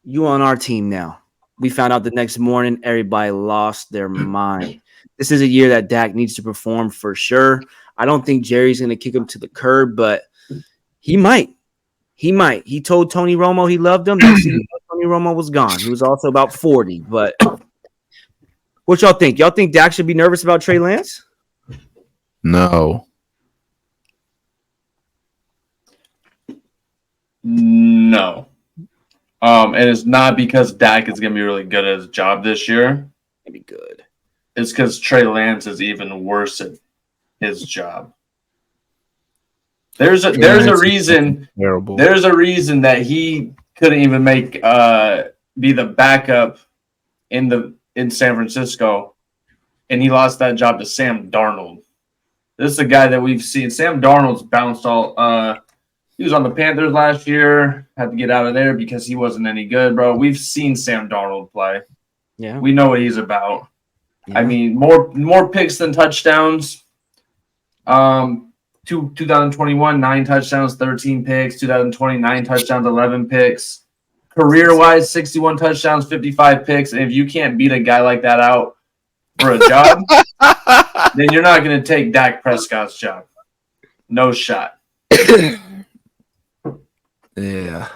You on our team now. We found out the next morning, everybody lost their mind. This is a year that Dak needs to perform for sure. I don't think Jerry's going to kick him to the curb, but he might. He might. He told Tony Romo he loved him. Tony Romo was gone. He was also about 40. But what y'all think? Y'all think Dak should be nervous about Trey Lance? No. No. And it's not because Dak is going to be really good at his job this year. Maybe good. It's because Trey Lance is even worse at his job. There's a reason. Terrible. There's a reason that he couldn't even make be the backup in San Francisco, and he lost that job to Sam Darnold. This is a guy that we've seen. Sam Darnold's bounced all. He was on the Panthers last year. Had to get out of there because he wasn't any good, bro. We've seen Sam Darnold play. Yeah, we know what he's about. Yeah. I mean, more picks than touchdowns. 2021, 9 touchdowns, 13 picks. 2020, 9 touchdowns, 11 picks. Career-wise, 61 touchdowns, 55 picks. And if you can't beat a guy like that out for a job, then you're not going to take Dak Prescott's job. No shot. Yeah.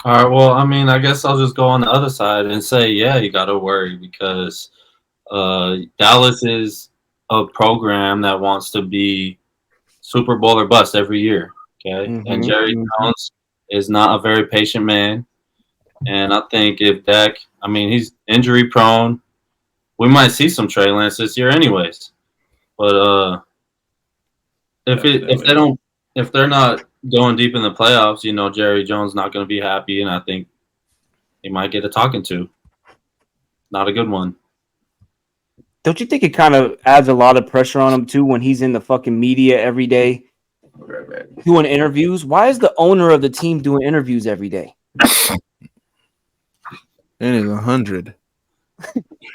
All right. Well, I mean, I guess I'll just go on the other side and say, yeah, you got to worry because Dallas is a program that wants to be Super Bowl or bust every year. Okay. Mm-hmm. And Jerry Jones is not a very patient man. And I think if Dak, I mean, he's injury prone. We might see some Trey Lance this year anyways. But if they're not going deep in the playoffs, Jerry Jones not going to be happy, and I think he might get a talking to. Not a good one. Don't you think it kind of adds a lot of pressure on him too when he's in the fucking media every day doing interviews? Why is the owner of the team doing interviews every day? And he's 100.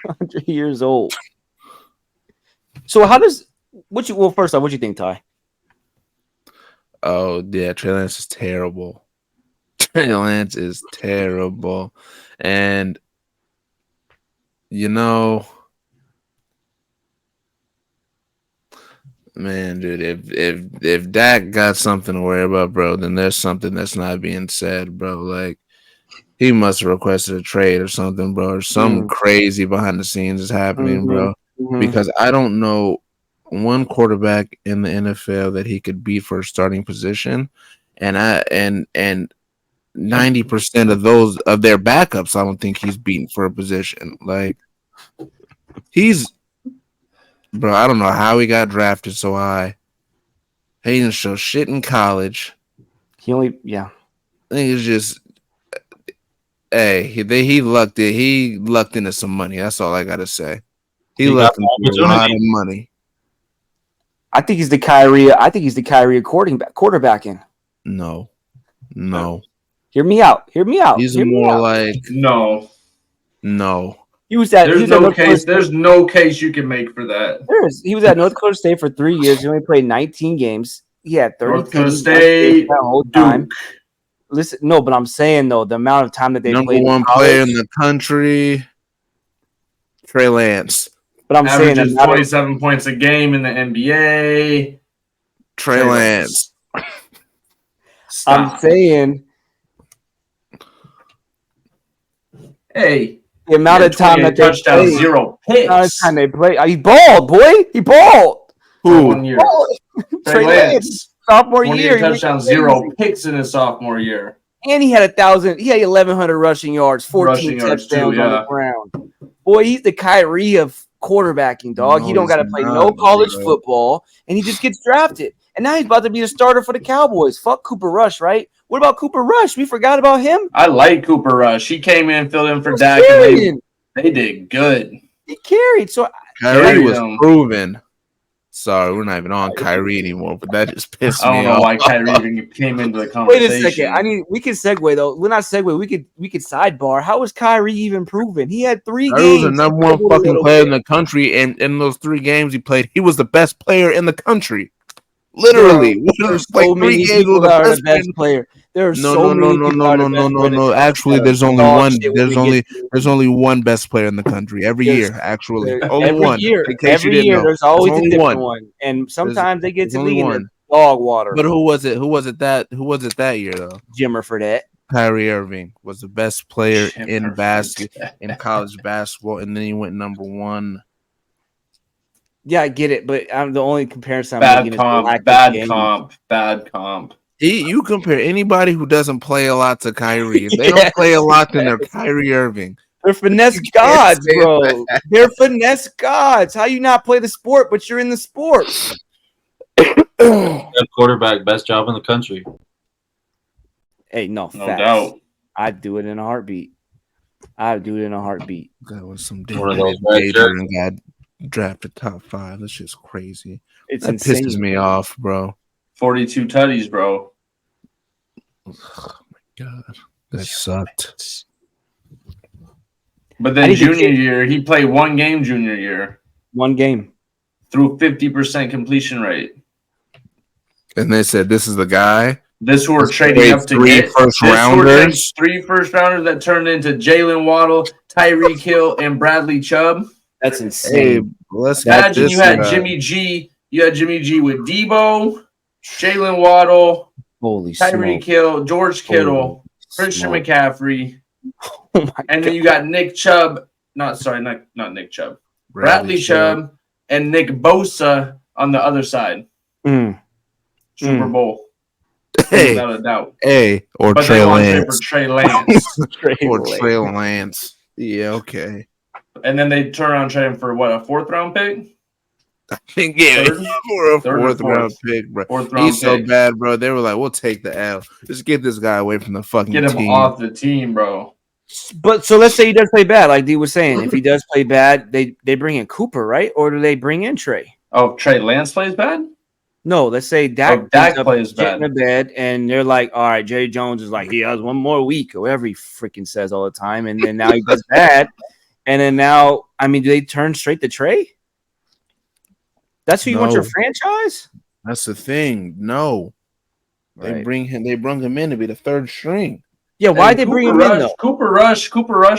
100 years old. So first off, what you think, Ty? Oh, yeah, Trey Lance is terrible. Trey Lance is terrible. And You know, man, dude, if Dak got something to worry about, bro, then there's something that's not being said, bro. Like he must have requested a trade or something, bro, or something crazy behind the scenes is happening, bro. Because I don't know one quarterback in the NFL that he could beat for a starting position, and 90% of those of their backups, I don't think he's beaten for a position. Like he's, bro, I don't know how he got drafted so high. He didn't show shit in college. He only, I think it's just, hey, he lucked it. He lucked into some money. That's all I gotta say. He lucked into a lot of money. I think he's the Kyrie. I think he's the Kyrie quarterbacking. No. Hear me out. He's more like no. He was at. There's no case. There's no case you can make for that. He was at North Dakota State for 3 years. He only played 19 games. He had 30 North Dakota State the whole time. Listen, no, but I'm saying though, the amount of time that they number played. Number 1 player in the country, Trey Lance. But I'm saying averages 27 points a game in the NBA. Trey Lance. I'm saying, hey, the amount of time that they touchdown, played, 0 picks. The amount of time they played. He balled, boy. He balled. Who? 1 year. Trey Lance. Sophomore year. Touchdown, 0 picks in his sophomore year. And he had 1,000. He had 1,100 rushing yards, 14 touchdowns on the ground. Boy, he's the Kyrie of quarterbacking, dog. No, he don't got to play no college football, and he just gets drafted. And now he's about to be a starter for the Cowboys. Fuck Cooper Rush, right? What about Cooper Rush? We forgot about him. I like Cooper Rush. He came in, filled in for Dak, and they did good. He carried. So Kyrie was proven. Sorry, we're not even on Kyrie anymore, but that just pissed me off. I don't know why Kyrie even came into the conversation. Wait a second. We can segue though. We're not segue. We could sidebar. How was Kyrie even proven? He had 3 games. He was the number 1 fucking player in the country, and in those 3 games he played, he was the best player in the country. Literally, there's so many people that are the best player. There are so many people. No. Actually, there's only one. There's only one best player in the country every year. Actually, only one. Every year, there's always a different one, and sometimes they get to be in the dog water. But who was it? Who was it that year though? Jimmer Fredette. Kyrie Irving was the best player in college basketball, and then he went number 1. Yeah, I get it, but I'm the only comparison. Bad comp. You compare anybody who doesn't play a lot to Kyrie. If they don't play a lot, then they're Kyrie Irving. They're finesse gods, bro. They're finesse gods. How you not play the sport, but you're in the sport? Quarterback, best job in the country. Hey, no doubt. I'd do it in a heartbeat. That was some one of those and got drafted top 5. That's just crazy. That insane. Pisses me off, bro. 42 tutties, bro. Oh my god, that sucked. But then junior year, he played 1 game junior year. 1 game. Through 50% completion rate. And they said, this is the guy? This who we're trading up to 3 first-rounders? 3 first-rounders that turned into Jalen Waddle, Tyreek Hill, and Bradley Chubb. That's insane. Hey, imagine you had Jimmy G. You had Jimmy G with Debo, Jalen Waddle, Tyreek Hill, George Kittle, Christian McCaffrey, and then you got Nick Chubb. Not Nick Chubb. Bradley Chubb and Nick Bosa on the other side. Super Bowl. Hey, without a doubt. Or but Trey Lance. For Trey Lance. Trey Lance. Yeah, okay. And then they turn around and trade him for what, a 4th round pick? I think for a 4th round pick, bro. He's so bad, bro. They were like, "We'll take the L. Just get this guy away from the fucking team. Get him off the team, bro." But so let's say he does play bad, like D was saying. If he does play bad, they bring in Cooper, right? Or do they bring in Trey? Oh, Trey Lance plays bad? No, let's say Dak plays bad. In bed, and they're like, "All right, Jerry Jones is like, he has 1 more week," or whatever he freaking says all the time, and then now he does bad, and then now, I mean, do they turn straight to Trey? That's who you want your franchise? That's the thing. No, they bring him. They brought him in to be the 3rd string. Yeah, why'd they bring him in though? Cooper Rush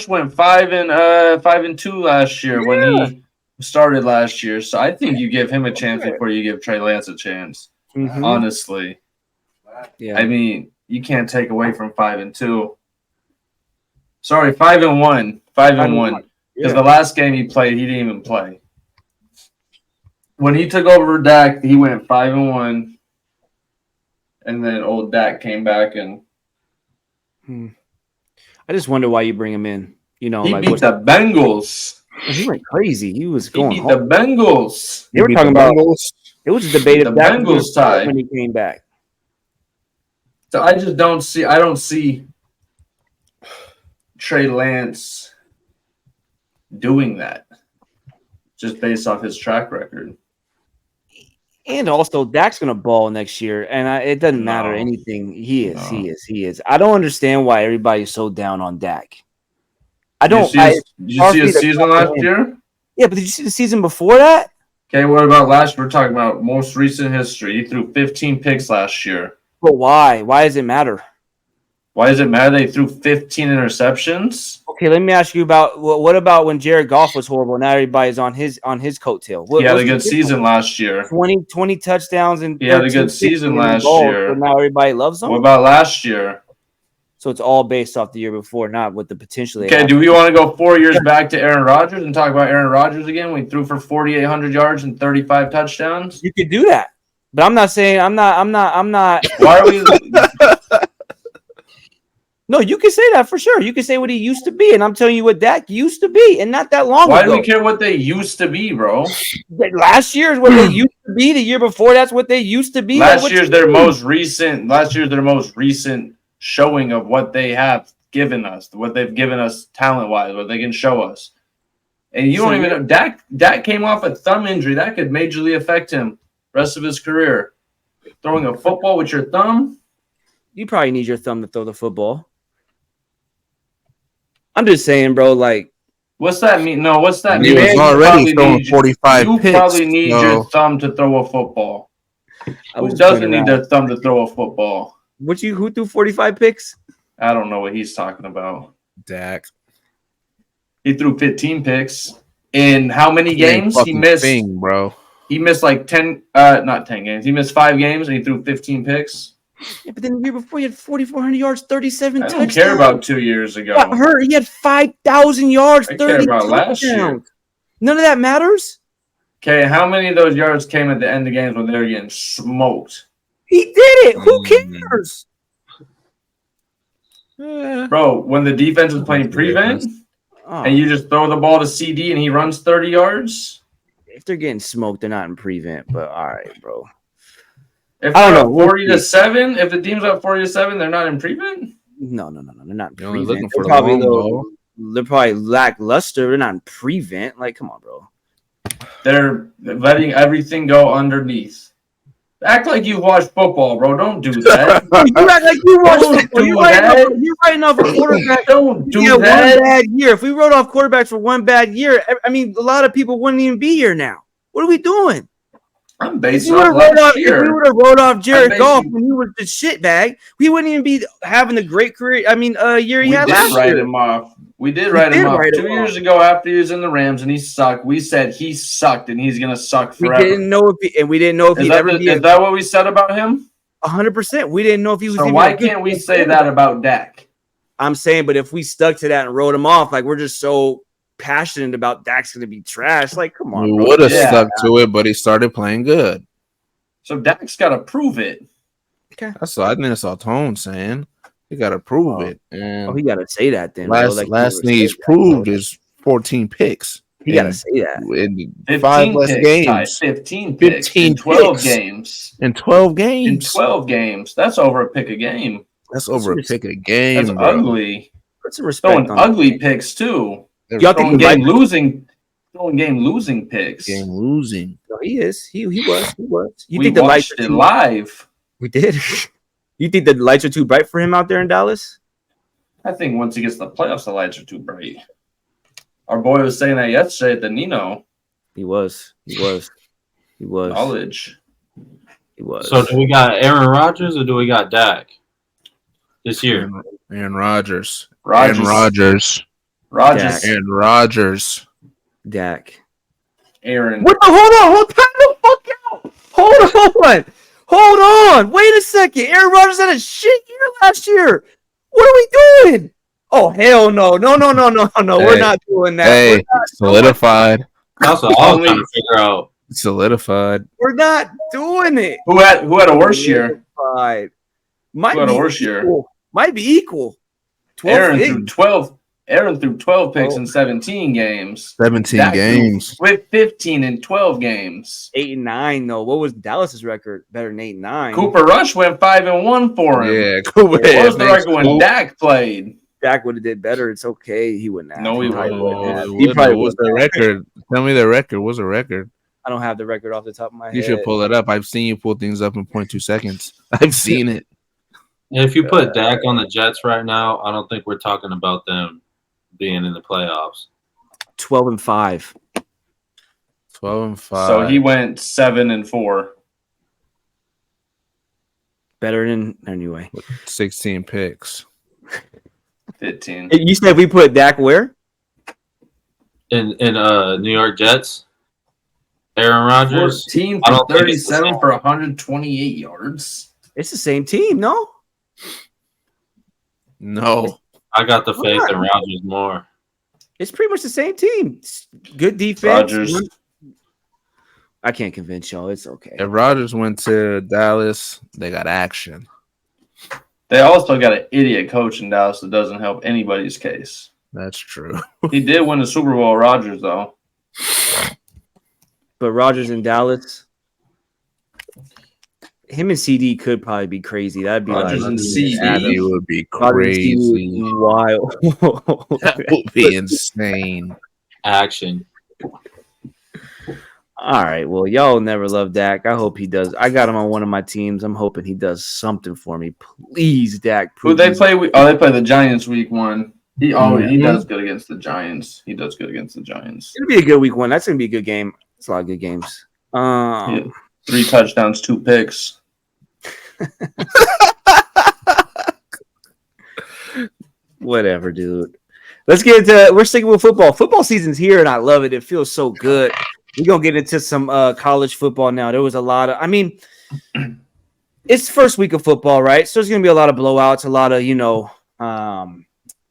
went 5-2 last year when he started last year. So I think you give him a chance before you give Trey Lance a chance. Mm-hmm. Honestly, Yeah. I mean, you can't take away from 5-2. Sorry, 5-1, 5-1. Because the last game he played, he didn't even play. When he took over Dak, he went 5-1, and then old Dak came back and I just wonder why you bring him in. You know, he like beat the Bengals. he went crazy. He was He going beat home. the Bengals. They were talking about it was a debate The of Dak Bengals tie. when he came back. So I just don't see Trey Lance doing that just based off his track record. And also, Dak's gonna ball next year, and it doesn't matter anything. He is. I don't understand why everybody's so down on Dak. I don't. Did you see his season last year? Yeah, but did you see the season before that? Okay, what about last year? We're talking about most recent history. He threw 15 picks last year. But why? Why does it matter? Why does it matter they threw 15 interceptions? Okay, let me ask you about what about when Jared Goff was horrible? Now everybody's on his coattail. He had a good season last year. 20 touchdowns and he had a good season last year. So now everybody loves him. What about last year? So it's all based off the year before, not with the potential. Okay, do we want to go 4 years back to Aaron Rodgers and talk about Aaron Rodgers again? We threw for 4,800 yards and 35 touchdowns. You could do that, but I'm not saying I'm not. Why are we? No, you can say that for sure. You can say what he used to be, and I'm telling you what Dak used to be, and not that long ago. Why do we care what they used to be, bro? Last year is what they used to be. The year before, that's what they used to be. Last year's their most recent showing of what they have given us, what they've given us talent-wise, what they can show us. And you don't even know. Dak came off a thumb injury. That could majorly affect him rest of his career. Throwing a football with your thumb? You probably need your thumb to throw the football. I'm just saying, bro, like. What's that mean? No, what's that mean? He was already throwing 45 picks. You probably need your thumb to throw a football. Who doesn't need their thumb to throw a football? Who threw 45 picks? I don't know what he's talking about. Dak. He threw 15 picks. In how many games? He missed. Bro. He missed like 10, not 10 games. He missed 5 games and he threw 15 picks. Yeah, but then the year before he had 4,400 yards, 37 touchdowns. I don't care about 2 years ago. Got hurt. He had 5,000 yards, 30 care about touchdowns. last year. None of that matters. Okay, how many of those yards came at the end of games when they were getting smoked? He did it. Who cares? Bro, when the defense is playing prevent and you just throw the ball to CD and he runs 30 yards? If they're getting smoked, they're not in prevent, but all right, bro. If I don't know, 40-7, if the team's up 40-7, they're not in prevent? No, they're not in You're only prevent. looking for They're probably lackluster. They're not in prevent. Like, come on, bro. They're letting everything go underneath. Act like you watch football, bro. Don't do that. You act like you watch football. You're writing off a quarterback. Don't do that. One bad year. If we wrote off quarterbacks for one bad year, I mean, a lot of people wouldn't even be here now. What are we doing? I'm basing off last year. If we would have wrote off Jared Goff when he was the shitbag, we wouldn't even be having the great career. I mean, year he had last year. We did write him off 2 years ago after he was in the Rams and he sucked. We said he sucked and he's gonna suck forever. We didn't know if he'd ever be. Is that what we said about him? 100%. We didn't know if he was. So why can't we say that about Dak? I'm saying, but if we stuck to that and wrote him off, like we're just so passionate about Dak's gonna be trash. Like, come on, we bro. would have stuck to it, but he started playing good. So Dak's got to prove it. Okay, I think that's all Tone saying. He got to prove it. And he got to say that then. Last thing he's proved is 14 picks. He got to say that. In 5 less games. 15 picks. 15 12 games. In 12 games. In 12 games. That's over a pick a game. That's over a pick a game. That's ugly. Put some respect on ugly picks too. Throwing game losing picks. Game losing. No, he is. He was. You think the lights are too live? We did. You think the lights are too bright for him out there in Dallas? I think once he gets to the playoffs, the lights are too bright. Our boy was saying that yesterday at the Nino. He was. Knowledge. He was. So do we got Aaron Rodgers or do we got Dak? this year. Aaron Rodgers. Rodgers. Aaron Rodgers. Rodgers. Aaron Rodgers. Dak. Aaron. What the? Hold time the fuck out. Hold on. Wait a second. Aaron Rodgers had a shit year last year. What are we doing? Oh hell no. No. Hey, We're not doing that. Hey, solidified. That's what I was trying to figure out. Solidified. We're not doing it. Who had a worse year? Solidified. Who had a worse year? Might be equal. 12 Aaron picks. threw 12. Aaron threw 12 picks in 17 games. 17 Dak games. with 15 in 12 games. 8-9 though. What was Dallas's record? Better than 8-9. Cooper Rush went 5-1 for him. Yeah, Cooper. What was the record when Dak played? Dak would have did better. It's okay. He wouldn't have. No, he probably wouldn't have. He probably What's wouldn't the have. record? Tell me the record. What's the record? I don't have the record off the top of my head. You should pull it up. I've seen you pull things up in 0.2 seconds. I've seen it. If you put Dak on the Jets right now, I don't think we're talking about them being in the playoffs. 12-5. 12-5. So he went 7-4. Better than anyway. 16 picks. 15. You said we put Dak where? In New York Jets, Aaron Rodgers. 14 I for don't think it's the 37 same. for 128 yards. It's the same team, no? No. I got the faith in Rodgers more. It's pretty much the same team. Good defense. Rodgers. I can't convince y'all. It's okay. If Rodgers went to Dallas, they got action. They also got an idiot coach in Dallas that doesn't help anybody's case. That's true. He did win the Super Bowl, Rodgers, though. But Rodgers in Dallas, him and CD could probably be crazy. That'd be Rodgers like and CD? It would be Rodgers and CD would crazy. be wild. That would be insane. Action. All right. Well, y'all never love Dak. I hope he does. I got him on one of my teams. I'm hoping he does something for me. Please, Dak. Who they please. play? They play the Giants week 1. He does good against the Giants. He does good against the Giants. It'll be a good week 1. That's gonna be a good game. It's a lot of good games. Yeah. 3 touchdowns, 2 picks. Whatever, dude. Let's get into. We're sticking with football. Football season's here, and I love it. It feels so good. We're gonna get into some college football now. There was a lot of. I mean, it's the first week of football, right? So there's gonna be a lot of blowouts, a lot of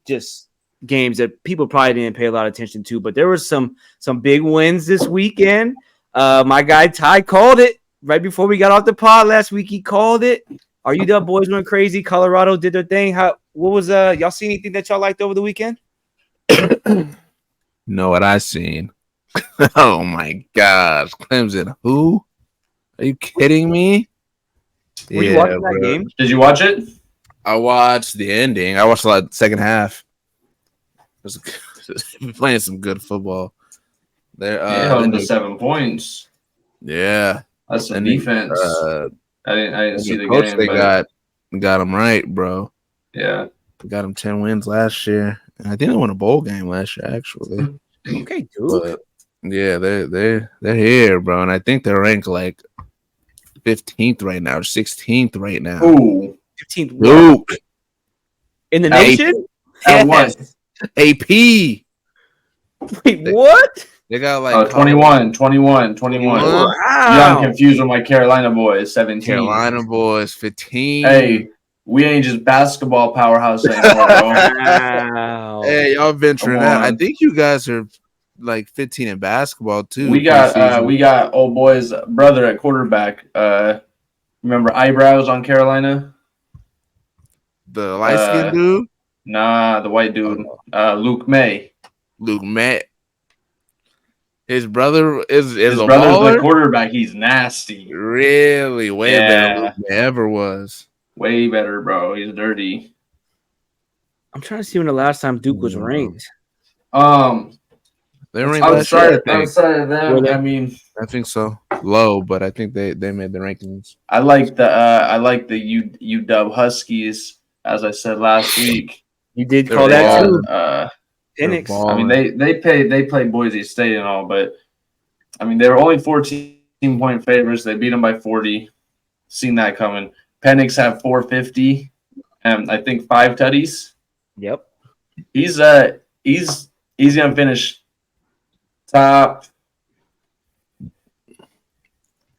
just games that people probably didn't pay a lot of attention to. But there was some big wins this weekend. My guy Ty called it right before we got off the pod last week. He called it. Are you the boys went crazy? Colorado did their thing. What was y'all see anything that y'all liked over the weekend? Know what I seen? Oh my gosh, Clemson. Who? Are you kidding me? Were you watching that game? Did you watch it? I watched the ending. I watched the second half. It was playing some good football. They're held him to 7 points. yeah. That's some And defense. I didn't see the coach game. they But got them right, bro. yeah. They got them 10 wins last year. And I think they won a bowl game last year, actually. Okay, dude. But yeah, they're here, bro. And I think they're ranked like 15th right now, 16th right now. Ooh. 15th Luke, in the Hey. nation. At what? AP. Wait, what? They got like 21. Wow. Yeah, I'm confused with my Carolina boys. 17. Carolina boys, 15. Hey, we ain't just basketball powerhouse anymore, bro. Wow. Hey, y'all venturing Come out. I on. think you guys are like 15 in basketball too. we got preseason. old boy's brother at quarterback. Remember Eyebrows on Carolina? the light skinned dude, Nah, the white dude. Luke May. Luke Matt. His brother is His a brother's baller. the quarterback. He's nasty. Really, way better Yeah. than Luke Matt ever was. Way better, bro. He's dirty. I'm trying to see when the last time Duke was ranked. They ranked last year, I think. outside of them, Were they? I mean, I think so. Low, but I think they made the rankings. I like the UW Huskies, as I said last week. You did They're call that balling. too. Penix. They're I mean, they play Boise State and all, but I mean, they were only 14-point favorites. They beat them by 40. Seen that coming. Penix had 450, I think 5 tutties. Yep. He's gonna finish top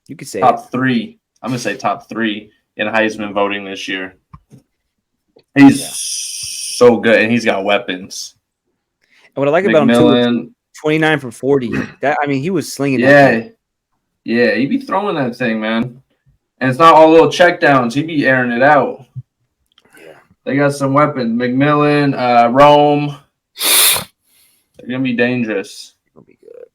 You could say top 3. I'm gonna say top 3 in Heisman voting this year. He's so good, and he's got weapons. And what I like about him too is McMillan, 29 for 40. He was slinging that yeah, thing. yeah, he be throwing that thing, man. And it's not all little checkdowns. He be airing it out. Yeah. They got some weapons. McMillan, Rome. They're gonna be dangerous. It'll be good.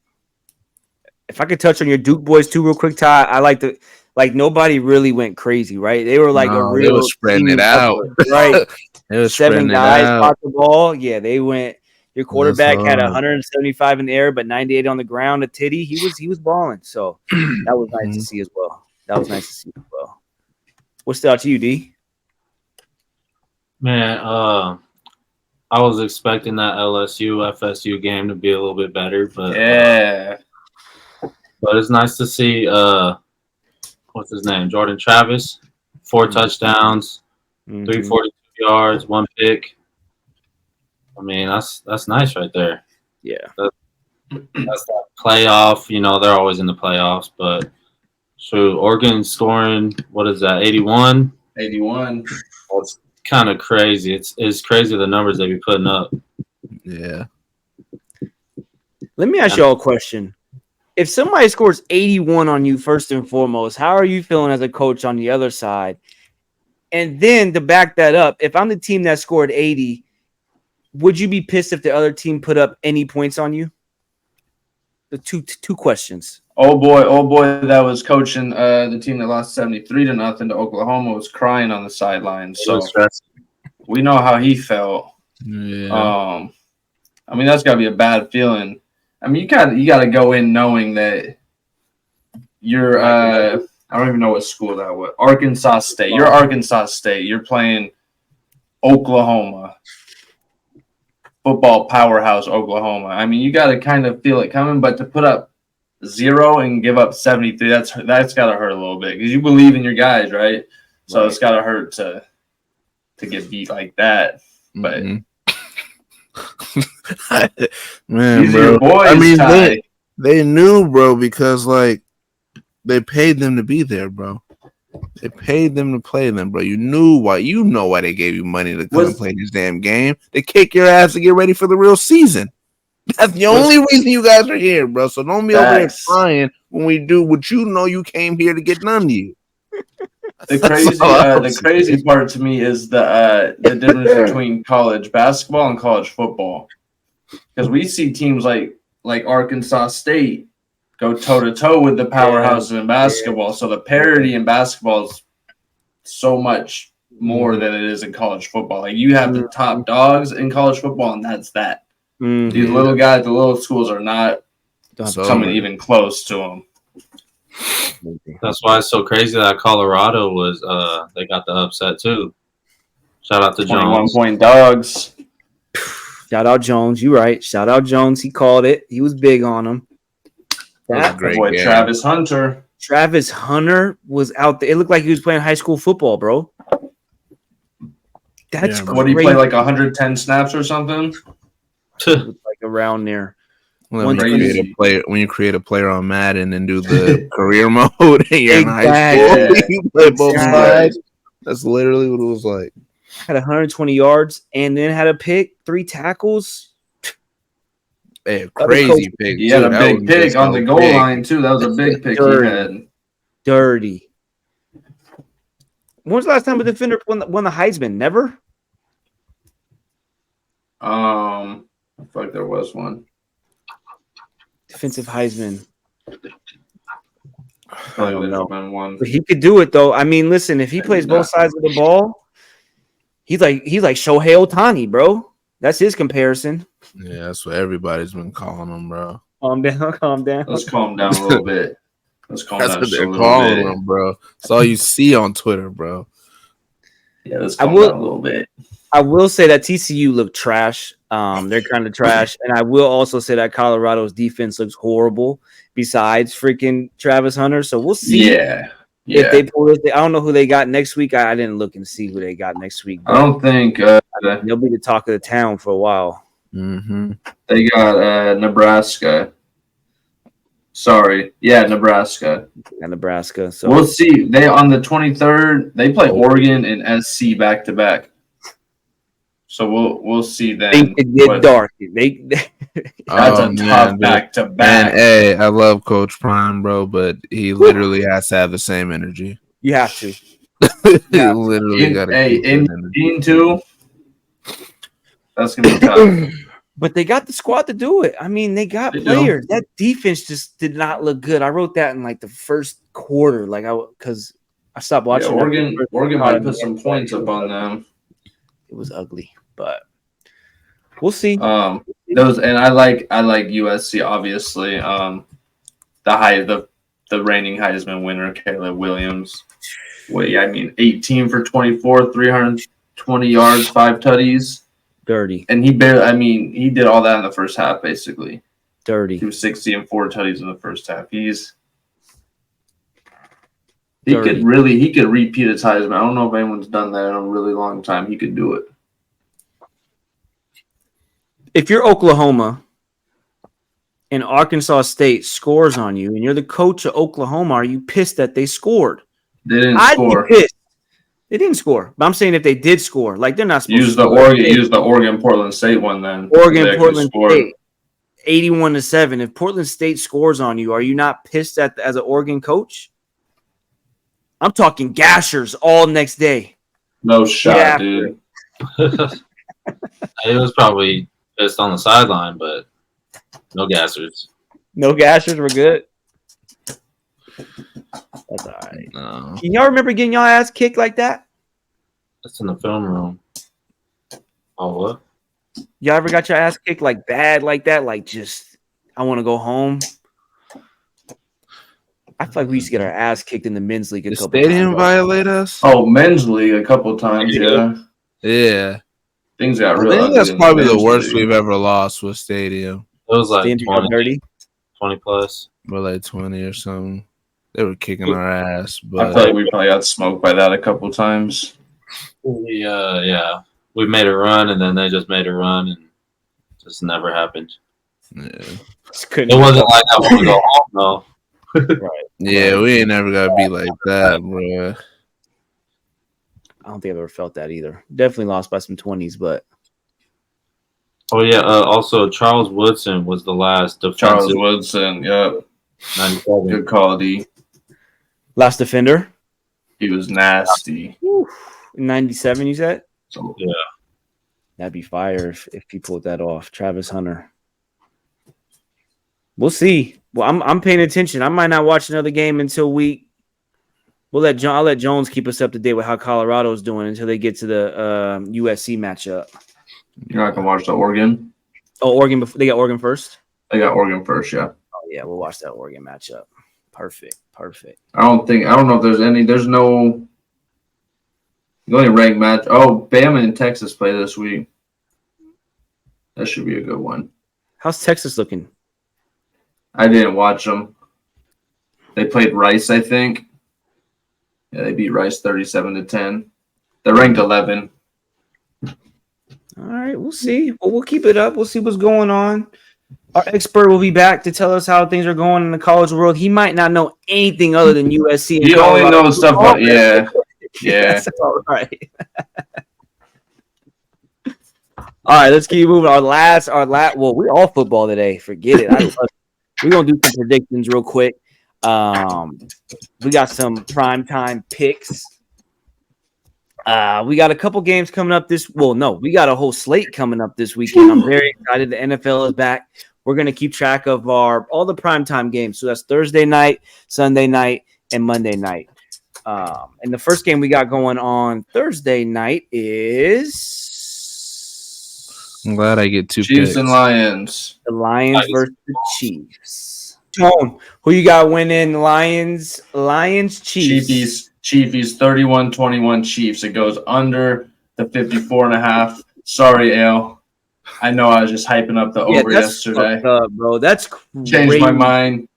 If I could touch on your Duke boys too, real quick, Ty, I like nobody really went crazy, right? They were like a real they was spreading it out, right? They was 7 spreading guys it out. caught the ball. Yeah, they went. Your quarterback had hard. 175 in the air, but 98 on the ground. A titty, he was balling. So that was nice to see as well. What stood out to you, D? Man, I was expecting that LSU FSU game to be a little bit better, but but it's nice to see what's his name, Jordan Travis, 4 touchdowns, 342 yards, 1 pick. I mean, that's nice right there. Yeah, that's that playoff. You know, they're always in the playoffs, but so Oregon scoring, what is that, 81? 81. It's kind of crazy. It's crazy the numbers they be putting up. Yeah. Let me ask y'all a question. If somebody scores 81 on you, first and foremost, how are you feeling as a coach on the other side? And then to back that up, if I'm the team that scored 80, would you be pissed if the other team put up any points on you? The two questions. Oh boy, that was coaching the team that lost 73-0 to Oklahoma was crying on the sidelines. So we know how he felt. Yeah. I mean, that's got to be a bad feeling. I mean, you got to go in knowing that you're I don't even know what school that was. Arkansas State. You're Arkansas State. You're playing Oklahoma. Football powerhouse Oklahoma. I mean, you got to kind of feel it coming, but to put up 0 and give up 73, that's got to hurt a little bit because you believe in your guys, right? So it's got to hurt to get beat like that. But man, these bro. are your boys, I mean, Ty. they knew, bro, because like they paid them to be there, bro. They paid them to play them, bro. You know why they gave you money to come and play this damn game. They kick your ass to get ready for the real season. That's the only reason you guys are here, bro. So don't be over here crying when we do what you know you came here to get done to you. The crazy part to me is the difference between college basketball and college football. Because we see teams like Arkansas State go toe-to-toe with the powerhouses in basketball. So the parity in basketball is so much more than it is in college football. Like you have the top dogs in college football, and that's that. These little guys, the little schools are not coming even close to them. That's why it's so crazy that Colorado was they got the upset too. Shout out to 21 Jones. 21-point dogs. Shout out Jones. You right. Shout out Jones. He called it. He was big on him. That great boy, game. Travis Hunter. Travis Hunter was out there. It looked like he was playing high school football, bro. That's what did he play, like 110 snaps or something? Like around there. When you create a player on Madden and do the career mode and you're in high school, you play both sides. That's literally what it was like. Had 120 yards and then had a pick, 3 tackles. Hey, crazy pick. He had a big pick on the goal line too. That was a big pick he had. Dirty. When was the last time a defender won the Heisman? Never? I feel like there was one. Defensive Heisman. I don't know. One. But he could do it though. I mean, listen, if he plays both sides of the ball, he's like Shohei Ohtani, bro. That's his comparison. Yeah, that's what everybody's been calling him, bro. Calm down. Let's calm down a little bit. That's what they're calling him, bro. That's all you see on Twitter, bro. Yeah, let's calm down a little bit. I will say that TCU looked trash. They're kind of trash. And I will also say that Colorado's defense looks horrible besides freaking Travis Hunter. So we'll see. Yeah. Yeah. If they pull this, I don't know who they got next week. I didn't look and see who they got next week. I don't think they'll be the talk of the town for a while. Mm-hmm. They got Nebraska. Sorry, yeah, Nebraska. And Nebraska. So we'll see. They on the 23rd. They play Oregon and SC back to back. So we'll see then. It get dark. That's a tough back to back. And hey, I love Coach Prime, bro, but he literally has to have the same energy. You have to. He literally got to. Hey, in Dean too. That's gonna be tough. But they got the squad to do it. I mean, they got players. That defense just did not look good. I wrote that in like the first quarter, because I stopped watching. Yeah, Oregon might put some points up on them. It was ugly, but we'll see. Those and I like USC obviously. The reigning Heisman winner, Caleb Williams. 18 for 24, 320 yards, 5 tutties. Dirty. And he did all that in the first half, basically. Dirty. He was 60 and 4 tutties in the first half. He could repeat his Heisman. I don't know if anyone's done that in a really long time. He could do it. If you're Oklahoma and Arkansas State scores on you and you're the coach of Oklahoma, are you pissed that they scored? They didn't score. I'd be pissed. They didn't score, but I'm saying if they did score, like they're not supposed use to use the Oregon Portland State one then. Oregon Portland State, 81-7. If Portland State scores on you, are you not pissed as an Oregon coach? I'm talking gashers all next day. No shot, dude. It was probably pissed on the sideline, but no gassers. No gashers were good. That's all right. No. Can y'all remember getting y'all ass kicked like that? That's in the film room. Oh, what? Y'all ever got your ass kicked like bad like that? Like just, I want to go home. I feel like we used to get our ass kicked in the men's league a couple times. Stadium violate us? Oh, men's league a couple times, yeah. Yeah. Things got I real. think that's probably the worst we've ever lost with stadium. It was like 20 plus. Or like 20 or something. They were kicking our ass. But I feel like we probably got smoked by that a couple times. Yeah. We made a run, and then they just made a run, and it just never happened. Yeah. It wasn't like I want to go home, though. Right. Yeah, we ain't never got to be like that, bro. I don't think I've ever felt that either. Definitely lost by some 20s, but. Oh, yeah. Also, Charles Woodson was the last defensive. Charles Woodson, yep. 97. Good quality. Last defender? He was nasty. 97, you said? So, Yeah. That'd be fire if he pulled that off. Travis Hunter. We'll see. Well, I'm paying attention. I might not watch another game until I'll let Jones keep us up to date with how Colorado's doing until they get to the USC matchup. you're not gonna watch the Oregon? Oh, Oregon. They got Oregon first. They got Oregon first, yeah. Oh yeah, we'll watch that Oregon matchup. Perfect. I don't know if there's any. There's no. The only ranked match. Oh, Bama and Texas play this week. That should be a good one. How's Texas looking? I didn't watch them. They played Rice, I think. Yeah, they beat Rice 37-10. They're ranked 11. All right, we'll see. Well, we'll keep it up. We'll see what's going on. Our expert will be back to tell us how things are going in the college world. He might not know anything other than USC. He only knows stuff about yeah. That's all right. All right, let's keep moving. Our last. Well, we're all football today. Forget it. We're gonna do some predictions real quick. We got some primetime picks. We got a couple games coming up we got a whole slate coming up this weekend. I'm very excited. The NFL is back. We're going to keep track of all the primetime games. So that's Thursday night, Sunday night, and Monday night. And the first game we got going on Thursday night is I'm glad I get two Chiefs picks. and Lions. the Lions versus the Chiefs. Tone, who you got winning? Lions, Chiefs. Chiefs 31-21 Chiefs. It goes under the 54.5. Sorry, Ale. I know I was just hyping up the over yesterday. Up, bro. That's crazy. Changed my mind.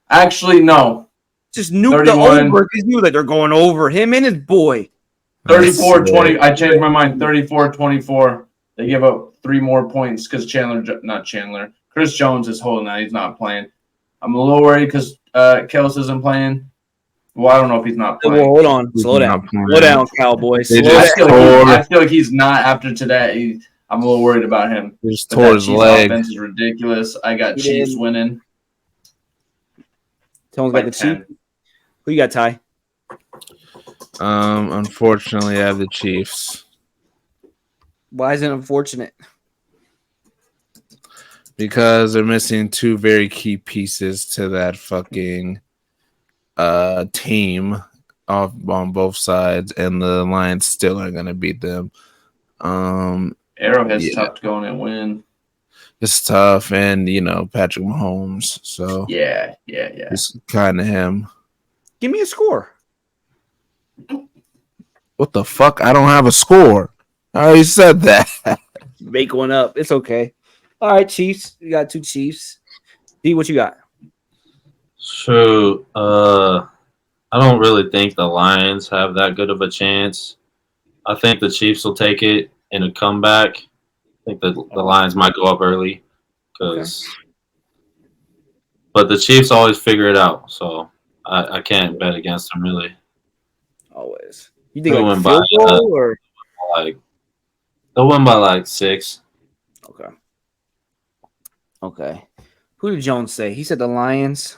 Actually, no. Just nuke the over because you they're going over him and his boy. 34-20. I changed my mind. 34-24. They give up 3 more points because Chris Jones is holding out. He's not playing. I'm a little worried because Kels isn't playing. Well, I don't know if he's not playing. Well, hold on. Slow down, Cowboys. I feel like he's not after today. I'm a little worried about him. He just tore his leg. Offense is ridiculous. I got Chiefs winning. Someone's got the Chiefs. Who you got, Ty? Unfortunately, I have the Chiefs. Why is it unfortunate? Because they're missing 2 very key pieces to that fucking team on both sides, and the Lions still are gonna beat them. Arrowhead's tough to go in and win. It's tough, and Patrick Mahomes. So yeah. It's kind of him. Give me a score. What the fuck? I don't have a score. I already said that. Make one up. It's okay. All right, Chiefs. You got 2 Chiefs. D, what you got? So, I don't really think the Lions have that good of a chance. I think the Chiefs will take it in a comeback. I think the Lions might go up early, but the Chiefs always figure it out. So I can't bet against them really. Always. You think they'll win by or they'll win by like 6. Okay. Who did Jones say? He said the Lions.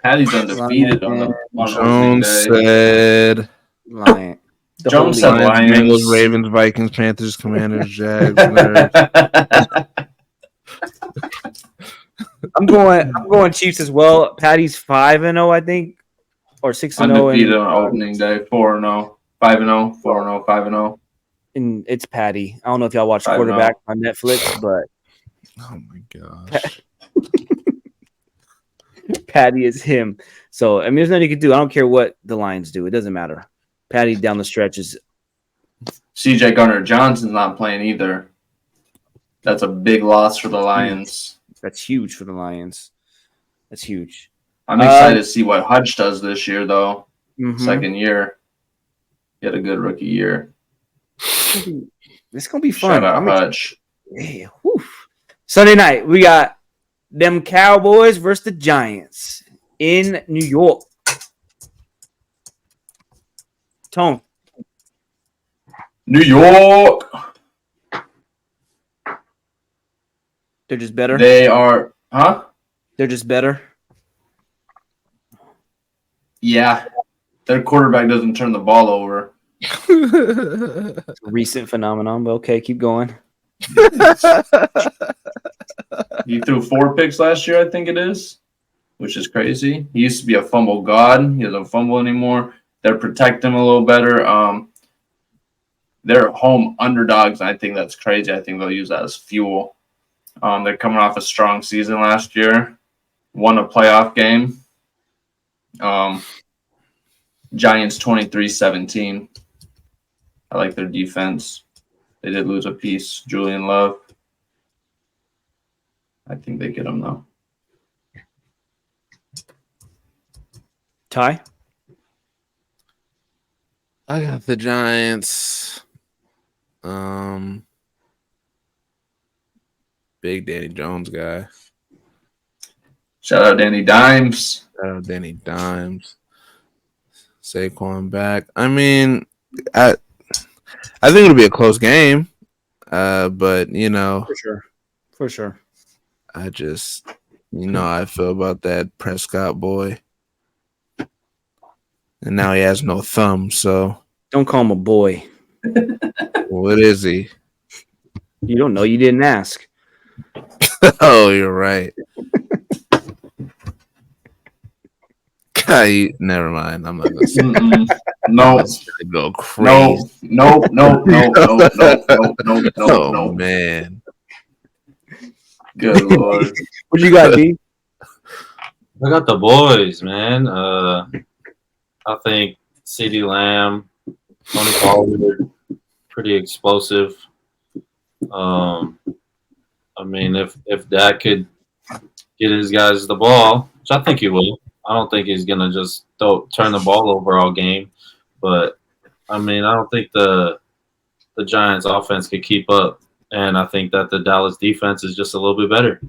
Patty's undefeated on Jones said Lions. Jones said Lions. Bengals, Ravens, Vikings, Panthers, Commanders, Jags. I'm going Chiefs as well. Patty's 5-0, I think, or 6-0. Undefeated on opening day. 4-0, 5-0, 4-0, 5-0. And it's Patty. I don't know if y'all watch Quarterback on Netflix, but oh my gosh, Patty is him. So I mean, there's nothing you can do. I don't care what the Lions do. It doesn't matter. Patty down the stretch is. CJ Gardner-Johnson's not playing either. That's a big loss for the Lions. That's huge for the Lions. That's huge. I'm excited to see what Hutch does this year, though. Mm-hmm. Second year. He had a good rookie year. It's going to be fun. Shout out Hutch. Yeah, Sunday night, we got them Cowboys versus the Giants in New York. Tone. New York. They're just better. They are, They're just better. Yeah. Their quarterback doesn't turn the ball over. It's a recent phenomenon, but okay, keep going. He threw 4 picks last year, I think it is, which is crazy. He used to be a fumble god. He doesn't fumble anymore. They're protecting him a little better. They're home underdogs, and I think that's crazy. I think they'll use that as fuel. They're coming off a strong season last year. Won a playoff game. Giants 23-17. I like their defense. They did lose a piece. Julian Love. I think they get him, though. Ty? I got the Giants. Big Danny Jones guy. Shout out Danny Dimes. Shout out Danny Dimes. Saquon back. I mean, I think it'll be a close game. But For sure. I just how I feel about that Prescott boy. And now he has no thumb, so don't call him a boy. What is he? You don't know. You didn't ask. Oh, you're right. Never mind. I'm not gonna say No. Go crazy. No. Oh man. Good Lord. What you got, D? I got the boys, man. I think CeeDee Lamb, Tony Pollard, pretty explosive. I mean, if Dak could get his guys the ball, which I think he will, I don't think he's gonna just turn the ball over all game. But I mean, I don't think the Giants' offense could keep up, and I think that the Dallas defense is just a little bit better.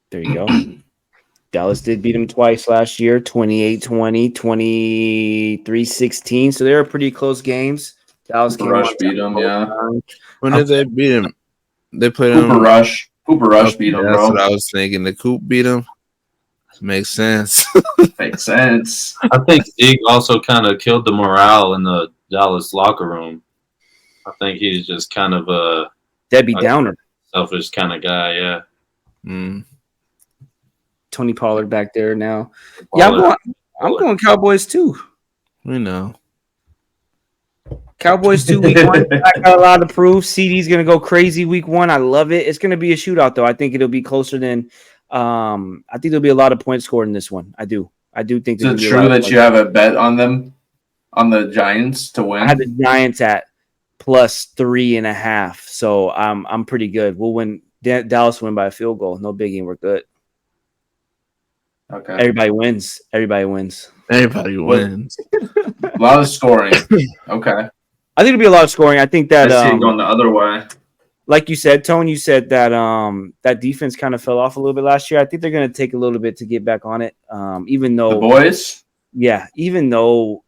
There you go. Dallas did beat them twice last year, 28-20, 23-16. So they were pretty close games. Dallas Cooper Rush beat them, yeah. When did they beat him? They played Cooper him. Rush. Cooper Rush beat him, That's bro. what I was thinking. The Coop beat him. Makes sense. Makes sense. I think Zeke also kind of killed the morale in the Dallas locker room. I think he's just kind of a Debbie Downer. selfish kind of guy, yeah. Tony Pollard back there now. Yeah, I'm going Cowboys too. We know. Cowboys 2 week 1. I got a lot to prove. CD's gonna go crazy week 1. I love it. It's gonna be a shootout though. I think it'll be closer than. I think there'll be a lot of points scored in this one. I do think. Is it true that you have a bet on them, on the Giants to win? I had the Giants at +3.5, so I'm pretty good. We'll win. Dallas will win by a field goal. No biggie. We're good. Okay. Everybody wins. Everybody wins. A lot of scoring. Okay. I think it'll be a lot of scoring. I think that I see it going the other way. Like you said, Tone, you said that that defense kind of fell off a little bit last year. I think they're going to take a little bit to get back on it. Even though the boys, even though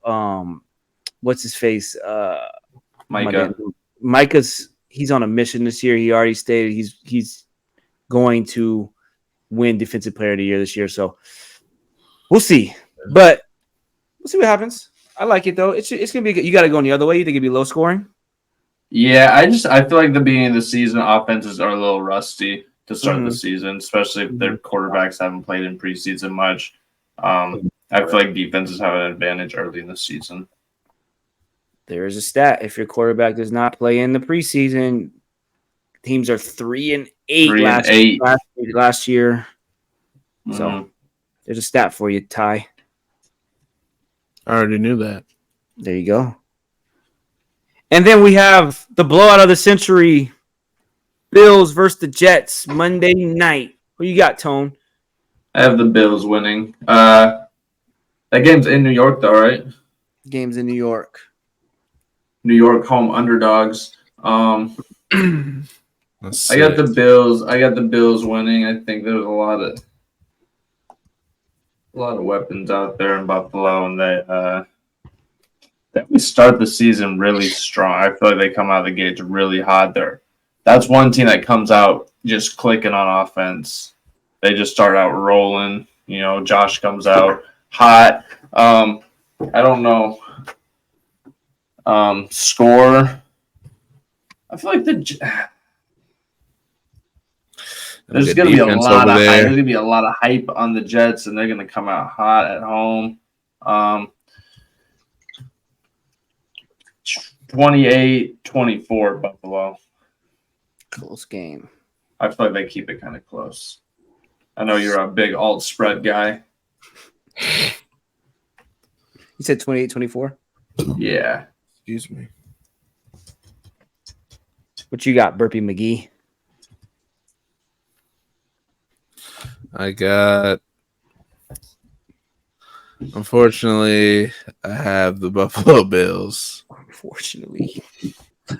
what's his face, Micah's he's on a mission this year. He already stated he's going to win Defensive Player of the Year this year. So we'll see, but we'll see what happens. I like it though. It's gonna be good. You got to go in the other way. You think it'd be low scoring? Yeah, I feel like the beginning of the season offenses are a little rusty to start the season, especially if their quarterbacks haven't played in preseason much. I feel like defenses have an advantage early in the season. There is a stat: if your quarterback does not play in the preseason, teams are 3-8 last year. So there's a stat for you, Ty. I already knew that. There you go. And then we have the blowout of the century, Bills versus the Jets, Monday night. What you got, Tone? I have the Bills winning. That game's in New York, though, right? Game's in New York. New York home underdogs. I got the Bills. I got the Bills winning. I think there's a lot of weapons out there in Buffalo, and that we start the season really strong. I feel like they come out of the gates really hot there. That's one team that comes out just clicking on offense. They just start out rolling. You know, Josh comes out hot. I don't know. Score. I feel like there's gonna be a lot of hype. There's gonna be a lot of hype on the Jets, and they're gonna come out hot at home. 28-24 Buffalo. Close game. I feel like they keep it kind of close. I know you're a big alt spread guy. You said 28-24? Yeah. Excuse me. What you got, Burpee McGee? I got. Unfortunately, I have the Buffalo Bills. Unfortunately.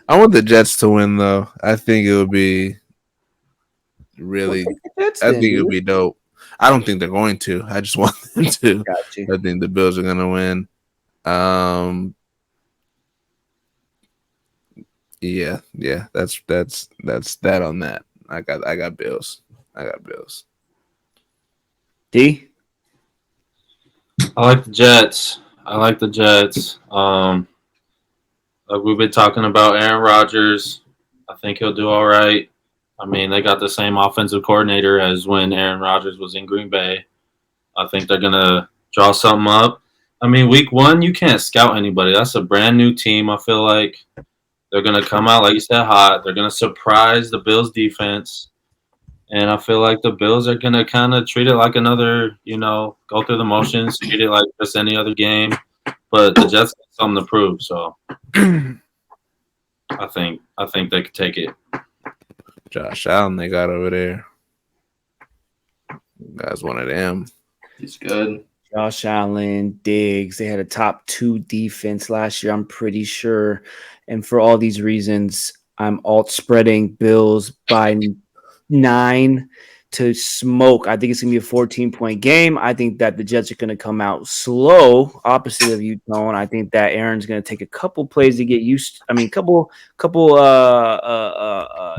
I want the Jets to win, though. I think it would be really. I think it would be dope. I don't think they're going to. I just want them to. Got you. I think the Bills are going to win. Yeah. That's that on that. I got Bills. D? I like the Jets. Like we've been talking about Aaron Rodgers. I think he'll do all right. I mean, they got the same offensive coordinator as when Aaron Rodgers was in Green Bay. I think they're going to draw something up. I mean, week 1, you can't scout anybody. That's a brand new team. I feel like they're going to come out, like you said, hot. They're going to surprise the Bills defense. And I feel like the Bills are going to kind of treat it like another, go through the motions, treat it like just any other game. But the Jets got something to prove, so I think they could take it. Josh Allen they got over there. Guy's one of them. He's good. Josh Allen, Diggs, they had a top 2 defense last year, I'm pretty sure. And for all these reasons, I'm alt spreading Bills by 9 to smoke. I think it's going to be a 14-point game. I think that the Jets are going to come out slow, opposite of you, Tone. I think that Aaron's going to take a couple plays to get used. Couple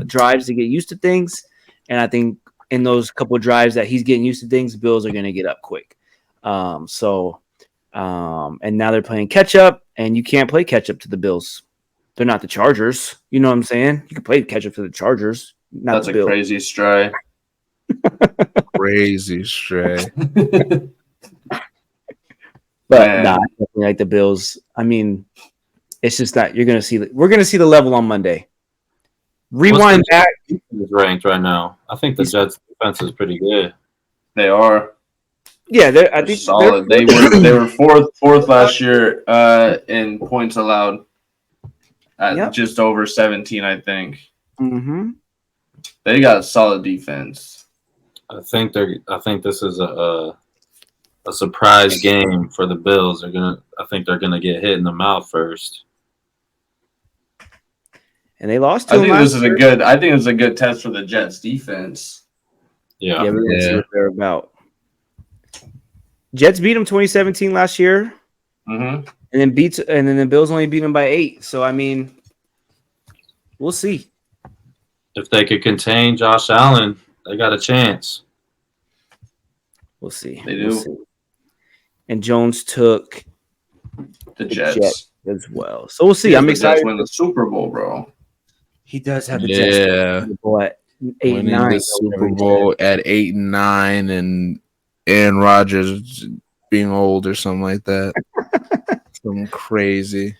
drives to get used to things. And I think in those couple drives that he's getting used to things, Bills are going to get up quick. And now they're playing catch up, and you can't play catch up to the Bills. They're not the Chargers. You know what I'm saying? You can play catch up to the Chargers. That's a crazy stray. Crazy stray. But nah, like the Bills. I mean, it's just that we're gonna see the level on Monday. Rewind back. Is ranked right now. I think the Jets defense is pretty good. They are. Yeah, I think solid. They were fourth last year in points allowed at just over 17, I think. Mm-hmm. They got solid defense. I think this is a surprise game for the Bills. I think they're gonna get hit in the mouth first. And they lost. I think this is a good test for the Jets defense. Yeah, we're gonna see what they're about. Jets beat them 2017 last year, and then the Bills only beat them by 8. So I mean, we'll see. If they could contain Josh Allen, they got a chance. We'll see. They do. We'll see. And Jones took the Jets as well. So we'll see. I'm excited. Jets win the Super Bowl, bro. He does have the Jets. Yeah. At 8-9. The Super Bowl at 8-9 and Aaron Rodgers being old or something like that. Something crazy.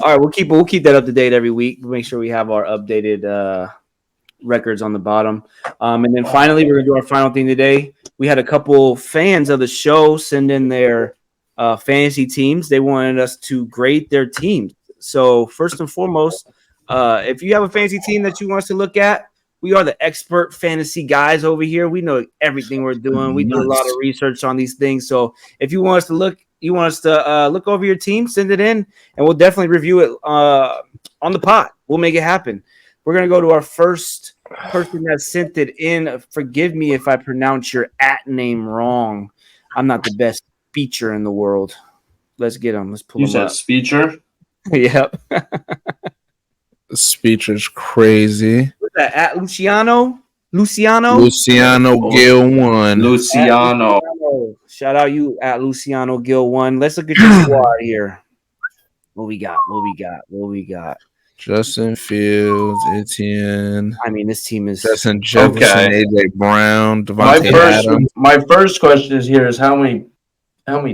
All right, we'll keep that up to date every week. We'll make sure we have our updated records on the bottom. And then finally, we're gonna do our final thing today. We had a couple fans of the show send in their fantasy teams. They wanted us to grade their teams. So first and foremost, if you have a fantasy team that you want us to look at, we are the expert fantasy guys over here. We know everything we're doing. We do a lot of research on these things. So if you want us to look over your team, send it in, and we'll definitely review it on the pod. We'll make it happen. We're gonna go to our first person that sent it in. Forgive me if I pronounce your name wrong. I'm not the best speaker in the world. Let's get him. Let's pull him up. You said speecher? Yep. The speech is crazy. What's that? At Luciano Gill 1. Luciano. Shout out you at Luciano Gill 1. Let's look at your squad here. What we got? Justin Fields, Etienne. I mean, this team is Justin Jefferson, AJ Brown, Devontae Adams. My first question is how many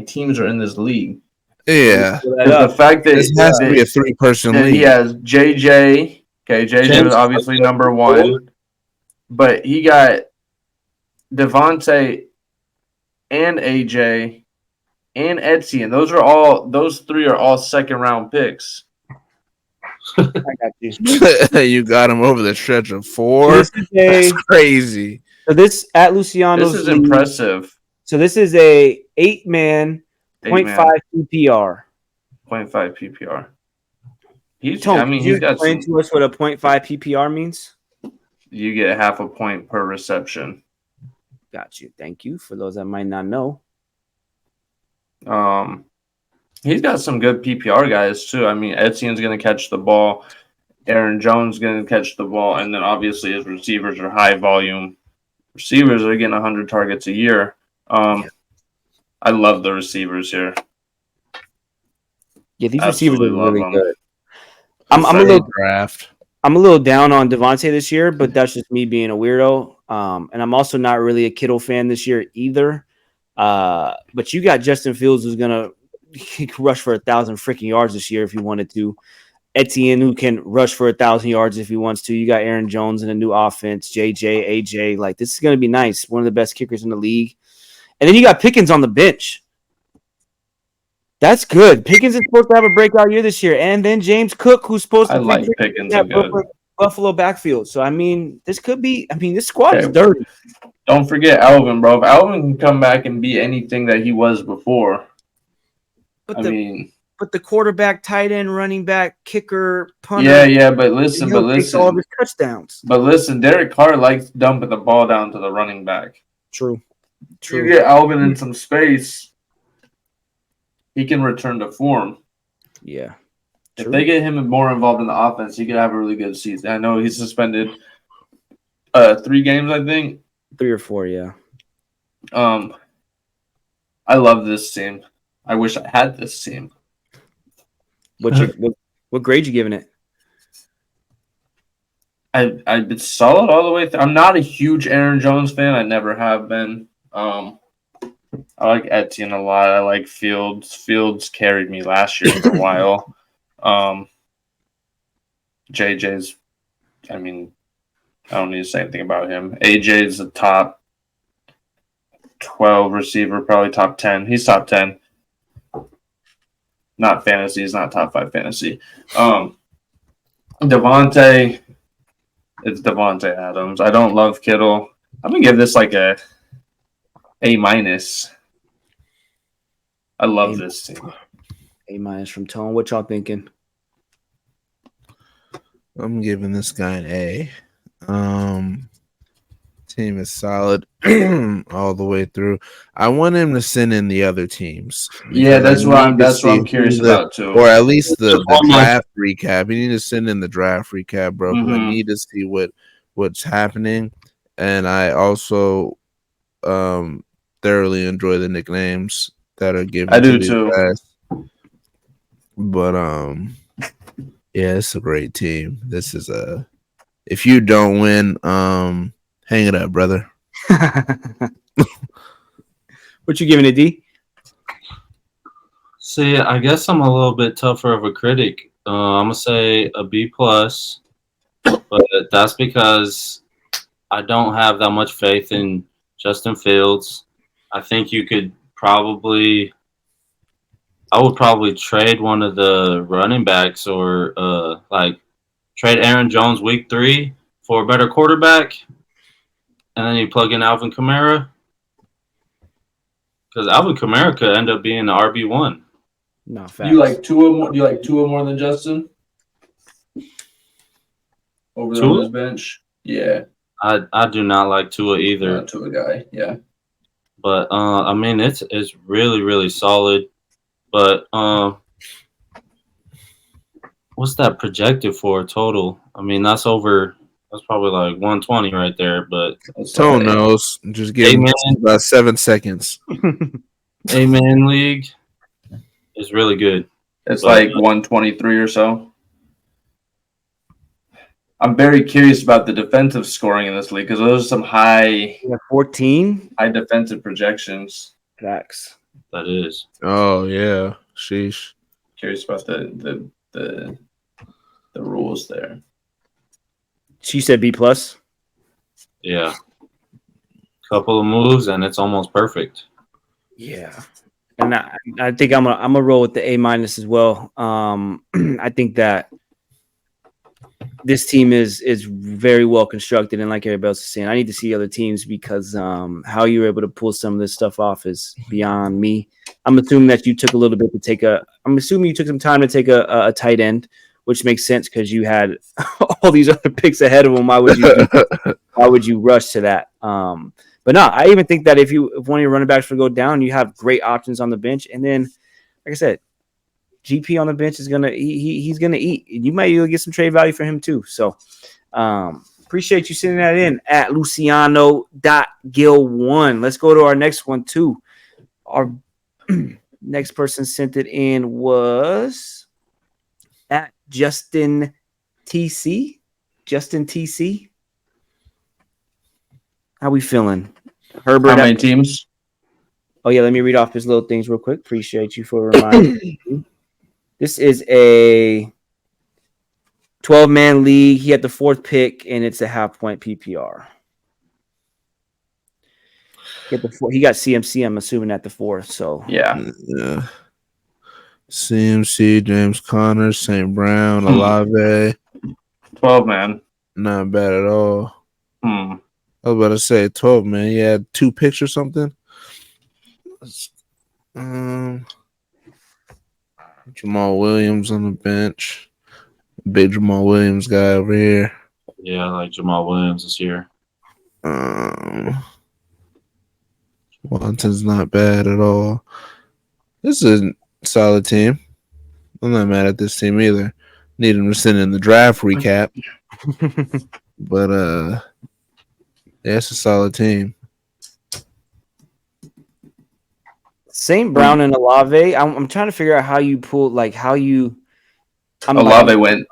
teams are in this league? Yeah, the fact that this has to be a 3-person league. He has JJ. Okay, JJ was obviously number 1, but he got Devontae and AJ and Etienne. Those 3 are all second-round picks. I got you. You got him over the stretch of 4. That's crazy. So this at Luciano's this is impressive. So this is a 8-man. 0.5 PPR. 0.5 PPR. He's got explain to us what a 0.5 PPR means? You get half a point per reception. Got you. Thank you. For those that might not know. He's got some good PPR guys too. I mean, Etienne's going to catch the ball. Aaron Jones is going to catch the ball. And then obviously his receivers are high volume. Receivers are getting 100 targets a year. I love the receivers here. Yeah, these receivers are really good. I'm a little down on Devontae this year, but that's just me being a weirdo. And I'm also not really a Kittle fan this year either. But you got Justin Fields who's gonna rush for 1,000 freaking yards this year if he wanted to. Etienne who can rush for 1,000 yards if he wants to. You got Aaron Jones in a new offense. JJ, AJ, like this is gonna be nice. One of the best kickers in the league. And then you got Pickens on the bench. That's good. Pickens is supposed to have a breakout year this year. And then James Cook, who's supposed to like Pickens. Buffalo backfield. So I mean, this could be. I mean, this squad is dirty. Don't forget Alvin, bro. If Alvin can come back and be anything that he was before, But the quarterback, tight end, running back, kicker, Yeah, punter. yeah, but listen, takes all of his touchdowns. But listen, Derek Carr likes dumping the ball down to the running back. True. You get Alvin in some space, he can return to form. Yeah. If they get him more involved in the offense, he could have a really good season. I know he's suspended 3 games, I think. 3 or 4, yeah. I love this team. I wish I had this team. What grade you giving it? I've been solid all the way through. I'm not a huge Aaron Jones fan. I never have been. I like Etienne a lot. I like Fields. Fields carried me last year for a while. JJ's, I mean, I don't need to say anything about him. AJ's the top 12 receiver, probably top 10. He's top 10. Not fantasy. He's not top 5 fantasy. Devontae, it's Devontae Adams. I don't love Kittle. I'm going to give this like a A-. I love this team. A- from Tone. What y'all thinking? I'm giving this guy an A. Team is solid all the way through. I want him to send in the other teams. Yeah, that's what I'm curious about too. Or at least the draft recap. You need to send in the draft recap, bro. Because I need to see what's happening. And I also thoroughly enjoy the nicknames that are given. I do too. Guys. But yeah, it's a great team. This is if you don't win, hang it up, brother. What you giving it, D? See, I guess I'm a little bit tougher of a critic. I'm gonna say a B+, but that's because I don't have that much faith in Justin Fields. I think you could I would probably trade one of the running backs or like trade Aaron Jones week 3 for a better quarterback, and then you plug in Alvin Kamara. Because Alvin Kamara could end up being the RB1. No, facts. You like Tua more? Do you like Tua more than Justin? Over on his bench? Yeah. I do not like Tua either. Not Tua guy, yeah. But I mean it's really, really solid. But what's that projected for total? I mean that's probably like 120 right there, but Tone knows. Just give him about 7 seconds. A-man league is really good. It's like 123 or so. I'm very curious about the defensive scoring in this league because those are some high 14 high defensive projections. Facts. That is. Oh yeah. Sheesh. Curious about the rules there. She said B+. Yeah. Couple of moves and it's almost perfect. Yeah. And I think I'm gonna roll with the A- as well. I think that this team is very well constructed, and like everybody else is saying, I need to see other teams because how you were able to pull some of this stuff off is beyond me. I'm assuming that you took a little bit to take I'm assuming you took some time to take a tight end, which makes sense because you had all these other picks ahead of them. Why would you rush to that? But no, I even think that if one of your running backs would go down, you have great options on the bench, and then, like I said, GP on the bench is he's gonna eat. You might even get some trade value for him too. So appreciate you sending that in at Luciano.Gill1. Let's go to our next one too. Our next person sent it in was at Justin TC. Justin TC. How we feeling? Herbert. How many teams? Oh yeah, let me read off his little things real quick. Appreciate you for reminding me. This is a 12-man league. He had the 4th pick, and it's a half-point PPR. He got CMC, I'm assuming, at the 4th. So yeah. CMC, James Conner, St. Brown, Olave. 12-man. Not bad at all. Hmm. I was about to say 12, man. You had 2 picks or something. Jamal Williams on the bench. Big Jamal Williams guy over here. Yeah, I like Jamal Williams this year. Watson's not bad at all. This is a solid team. I'm not mad at this team either. Need him to send in the draft recap. But yeah, it's a solid team. St. Brown and Olave. I'm trying to figure out how you pull, like how you. Olave went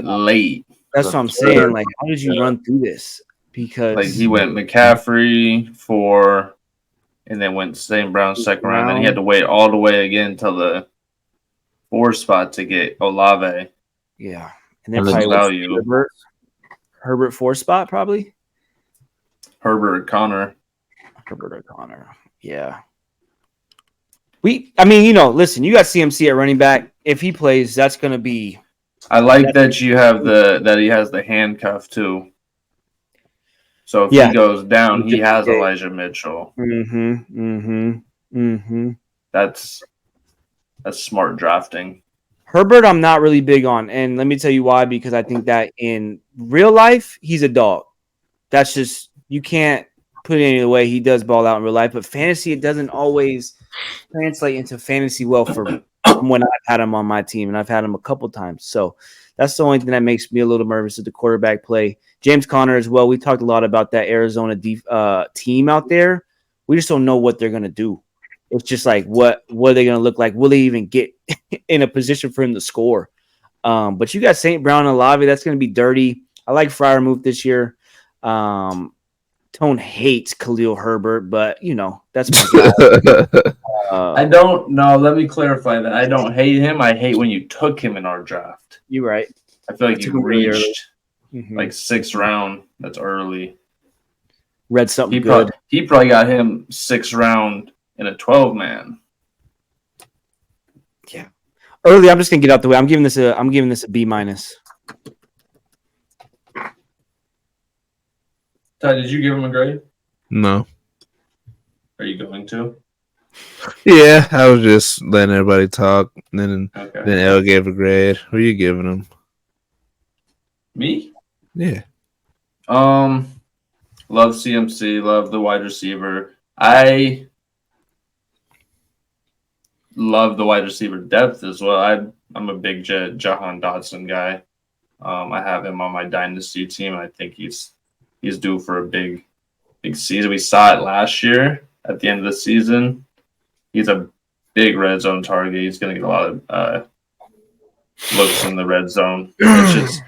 late. That's what I'm saying. Like, how did you run through this? Because Like he went McCaffrey 4, and then went St. Brown second round. Then he had to wait all the way again till the 4 spot to get Olave. Yeah, and then His probably value. Herbert 4 spot probably. Herbert or Connor. Yeah. Listen, you got CMC at running back. If he plays, that's going to be. I like that you have that he has the handcuff too. So if he goes down, he has Elijah Mitchell. That's smart drafting. Herbert, I'm not really big on, and let me tell you why. Because I think that in real life, he's a dog. That's just, you can't put it any other way. He does ball out in real life, but fantasy, it doesn't always translate into fantasy well for when I've had him on my team, and I've had him a couple times. So that's the only thing that makes me a little nervous is the quarterback play. James Conner as well. We talked a lot about that Arizona team out there. We just don't know what they're going to do. It's just like, what are they going to look like? Will they even get in a position for him to score? But you got St. Brown and Olave. That's going to be dirty. I like Freiermuth this year. Tone hates Khalil Herbert, but, that's my guy. I don't know. Let me clarify that. I don't hate him. I hate when you took him in our draft. You're right. I feel like you reached like 6th round. That's early. Read something good. He probably got him 6th round in a 12-man. Yeah. Early, I'm just gonna get out the way. I'm giving this a B minus. Ty, did you give him a grade? No. Are you going to? Yeah, I was just letting everybody talk. Then Elle gave a grade. Who are you giving him? Me? Yeah. Love CMC. Love the wide receiver. I love the wide receiver depth as well. I'm a big Jahan Dotson guy. I have him on my dynasty team. I think he's due for a big season. We saw it last year at the end of the season. He's a big red zone target. He's going to get a lot of looks in the red zone. It's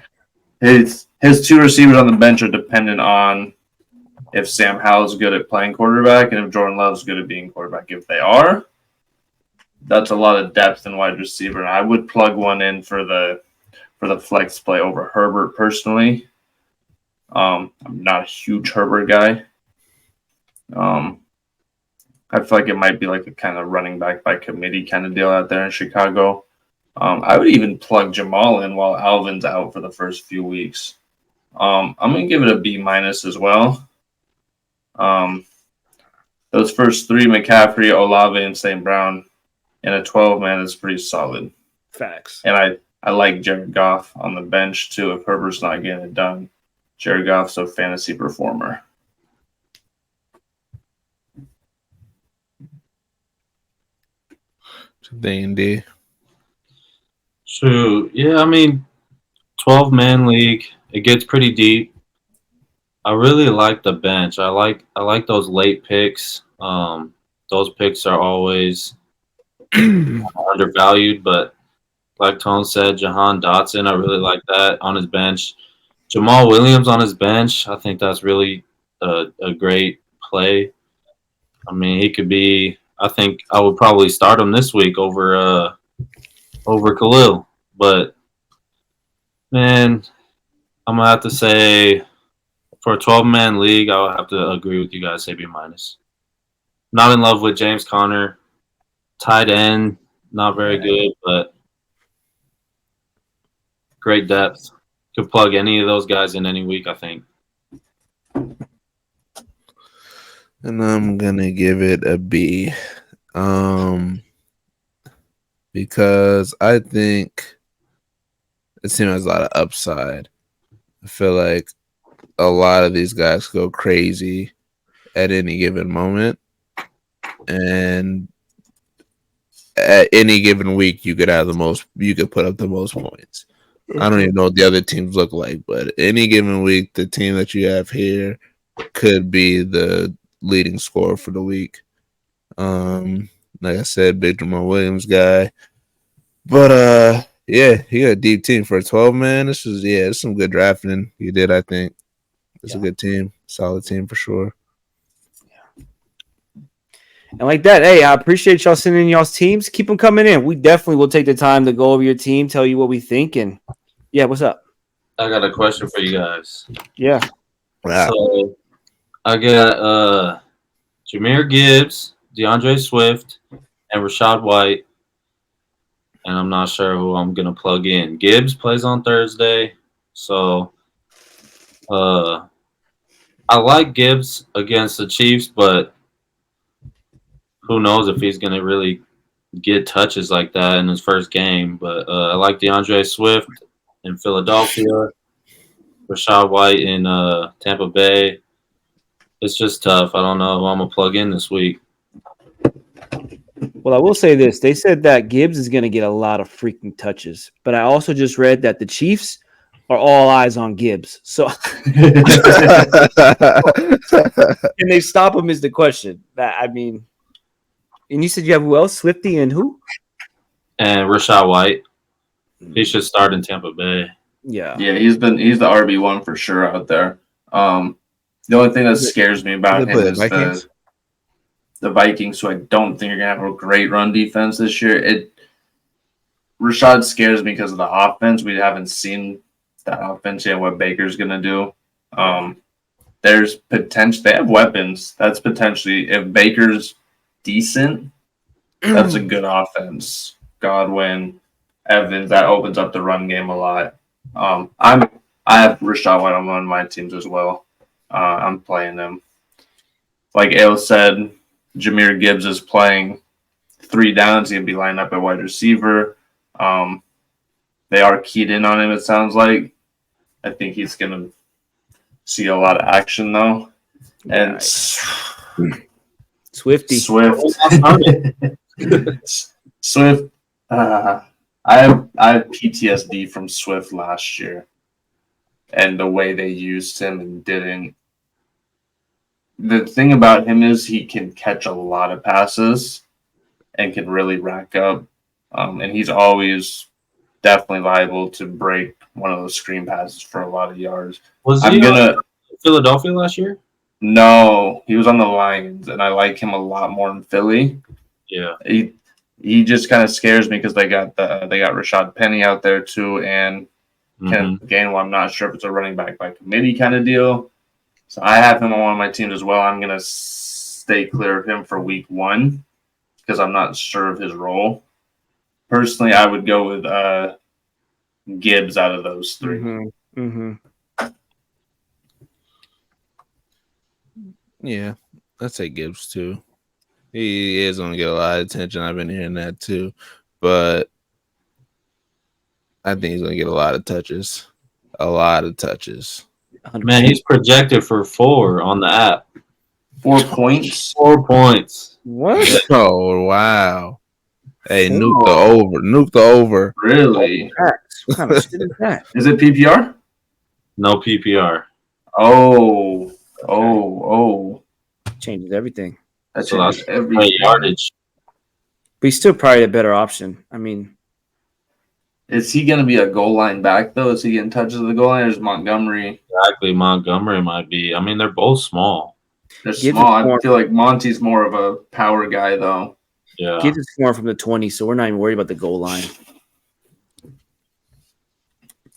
just his 2 receivers on the bench are dependent on if Sam Howell's good at playing quarterback and if Jordan Love's good at being quarterback. If they are, that's a lot of depth in wide receiver. And I would plug one in for the flex play over Herbert personally. I'm not a huge Herbert guy. I feel like it might be like a kind of running back by committee kind of deal out there in Chicago. I would even plug Jamal in while Alvin's out for the first few weeks. I'm going to give it a B minus as well. Those first 3, McCaffrey, Olave, and St. Brown in a 12-man is pretty solid. Facts. And I like Jared Goff on the bench too if Herbert's not getting it done. Jared Goff's a fantasy performer. D&D. True. Yeah, 12-man league. It gets pretty deep. I really like the bench. I like those late picks. Those picks are always undervalued, but like Tone said, Jahan Dotson, I really like that on his bench. Jamal Williams on his bench, I think that's really a great play. He could be. I think I would probably start him this week over Khalil. But man, I'm gonna have to say for a 12-man league, I would have to agree with you guys. Say B minus. Not in love with James Conner. Tight end, not very good, but great depth. Could plug any of those guys in any week, I think. And I'm gonna give it a B. Because I think this team has a lot of upside. I feel like a lot of these guys go crazy at any given moment. And at any given week, you could put up the most points. I don't even know what the other teams look like, but any given week, the team that you have here could be the leading scorer for the week. Like I said, big Jamal Williams guy. But yeah, he got a deep team for a 12-man. It's some good drafting he did, I think. It's a good team. Solid team for sure. And like that, hey, I appreciate y'all sending in y'all's teams. Keep them coming in. We definitely will take the time to go over your team, tell you what we think, and yeah, what's up? I got a question for you guys. Yeah. Wow. So I got Jahmyr Gibbs, DeAndre Swift, and Rashad White. And I'm not sure who I'm gonna plug in. Gibbs plays on Thursday, so I like Gibbs against the Chiefs, but who knows if he's gonna really get touches like that in his first game. But I like DeAndre Swift in Philadelphia, Rashad White in Tampa Bay. It's just tough. I don't know who I'm gonna plug in this week. Well, I will say this. They said that Gibbs is going to get a lot of freaking touches, but I also just read that the Chiefs are all eyes on Gibbs. So can they stop him is the question. And you said you have who else? Swifty and who? And Rashad White. He should start in Tampa Bay. Yeah. Yeah, he's the RB1 for sure out there. The only thing that scares me about him is the Vikings, who I don't think are going to have a great run defense this year. Rashad scares me because of the offense. We haven't seen that offense yet, what Baker's going to do. There's potential. They have weapons. That's potentially, if Baker's decent, that's a good offense. Godwin, Evans, that opens up the run game a lot. I have Rashad White on one of my teams as well. I'm playing them. Like Ale said, Jahmyr Gibbs is playing 3 downs. He'll be lined up at wide receiver. They are keyed in on him, it sounds like. I think he's going to see a lot of action, though. And Nice. Swift. Swift. I have PTSD from Swift last year. And the way they used him and didn't. The thing about him is he can catch a lot of passes and can really rack up. And he's always definitely liable to break one of those screen passes for a lot of yards. Was he on Philadelphia last year? No, he was on the Lions, and I like him a lot more in Philly. Yeah. He just kind of scares me because they got Rashad Penny out there too, and Kenneth Gainwell. I'm not sure if it's a running back by committee kind of deal. So I have him on one of my teams as well. I'm going to stay clear of him for week 1 because I'm not sure of his role. Personally, I would go with Gibbs out of those 3. Yeah, I'd say Gibbs too. He is going to get a lot of attention. I've been hearing that too. But I think he's going to get a lot of touches. A lot of touches. Man, he's projected for 4 on the app. 4 points? 4 points. What? Oh, wow. Hey, nuke the over. Nuke the over. Really? What kind of shit is that? Is it PPR? No PPR. Oh. Changes everything. That's So that's every great yardage. But he's still probably a better option. I mean, Is he going to be a goal line back, though? Is he getting touches of the goal line, or is Montgomery? Exactly. Montgomery might be. I mean, they're both small. They're small. I feel like Monty's more of a power guy, though. Yeah. Gibbs is scoring from the 20, so we're not even worried about the goal line.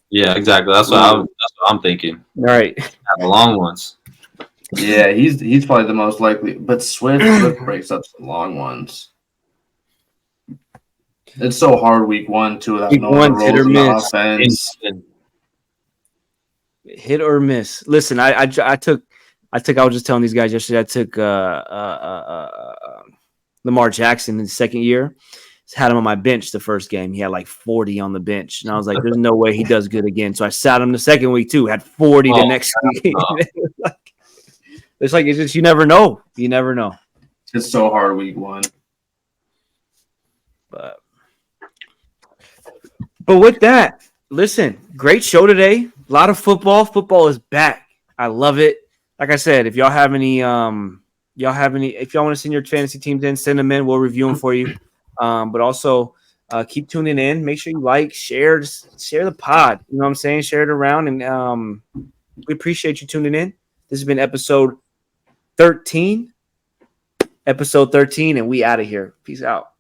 Yeah, exactly. That's what I'm thinking. All right. The long ones. Yeah, he's probably the most likely. But Swift breaks up some long ones. It's so hard week 1 too without Week knowing 1, the roles hit or in the miss. offense. Hit or miss. Listen, I took. I was just telling these guys yesterday. I took Lamar Jackson in the second year. Had him on my bench the first game. He had like 40 on the bench, and I was like, "There's no way he does good again." So I sat him the second week too. Had 40 the next week. It's just you never know. You never know. It's so hard week one. But with that, listen, great show today. A lot of football. Football is back. I love it. Like I said, if y'all have any, if y'all want to send your fantasy teams in, send them in. We'll review them for you. But also keep tuning in. Make sure you like, share the pod. You know what I'm saying? Share it around, and we appreciate you tuning in. This has been episode 13. And we out of here. Peace out.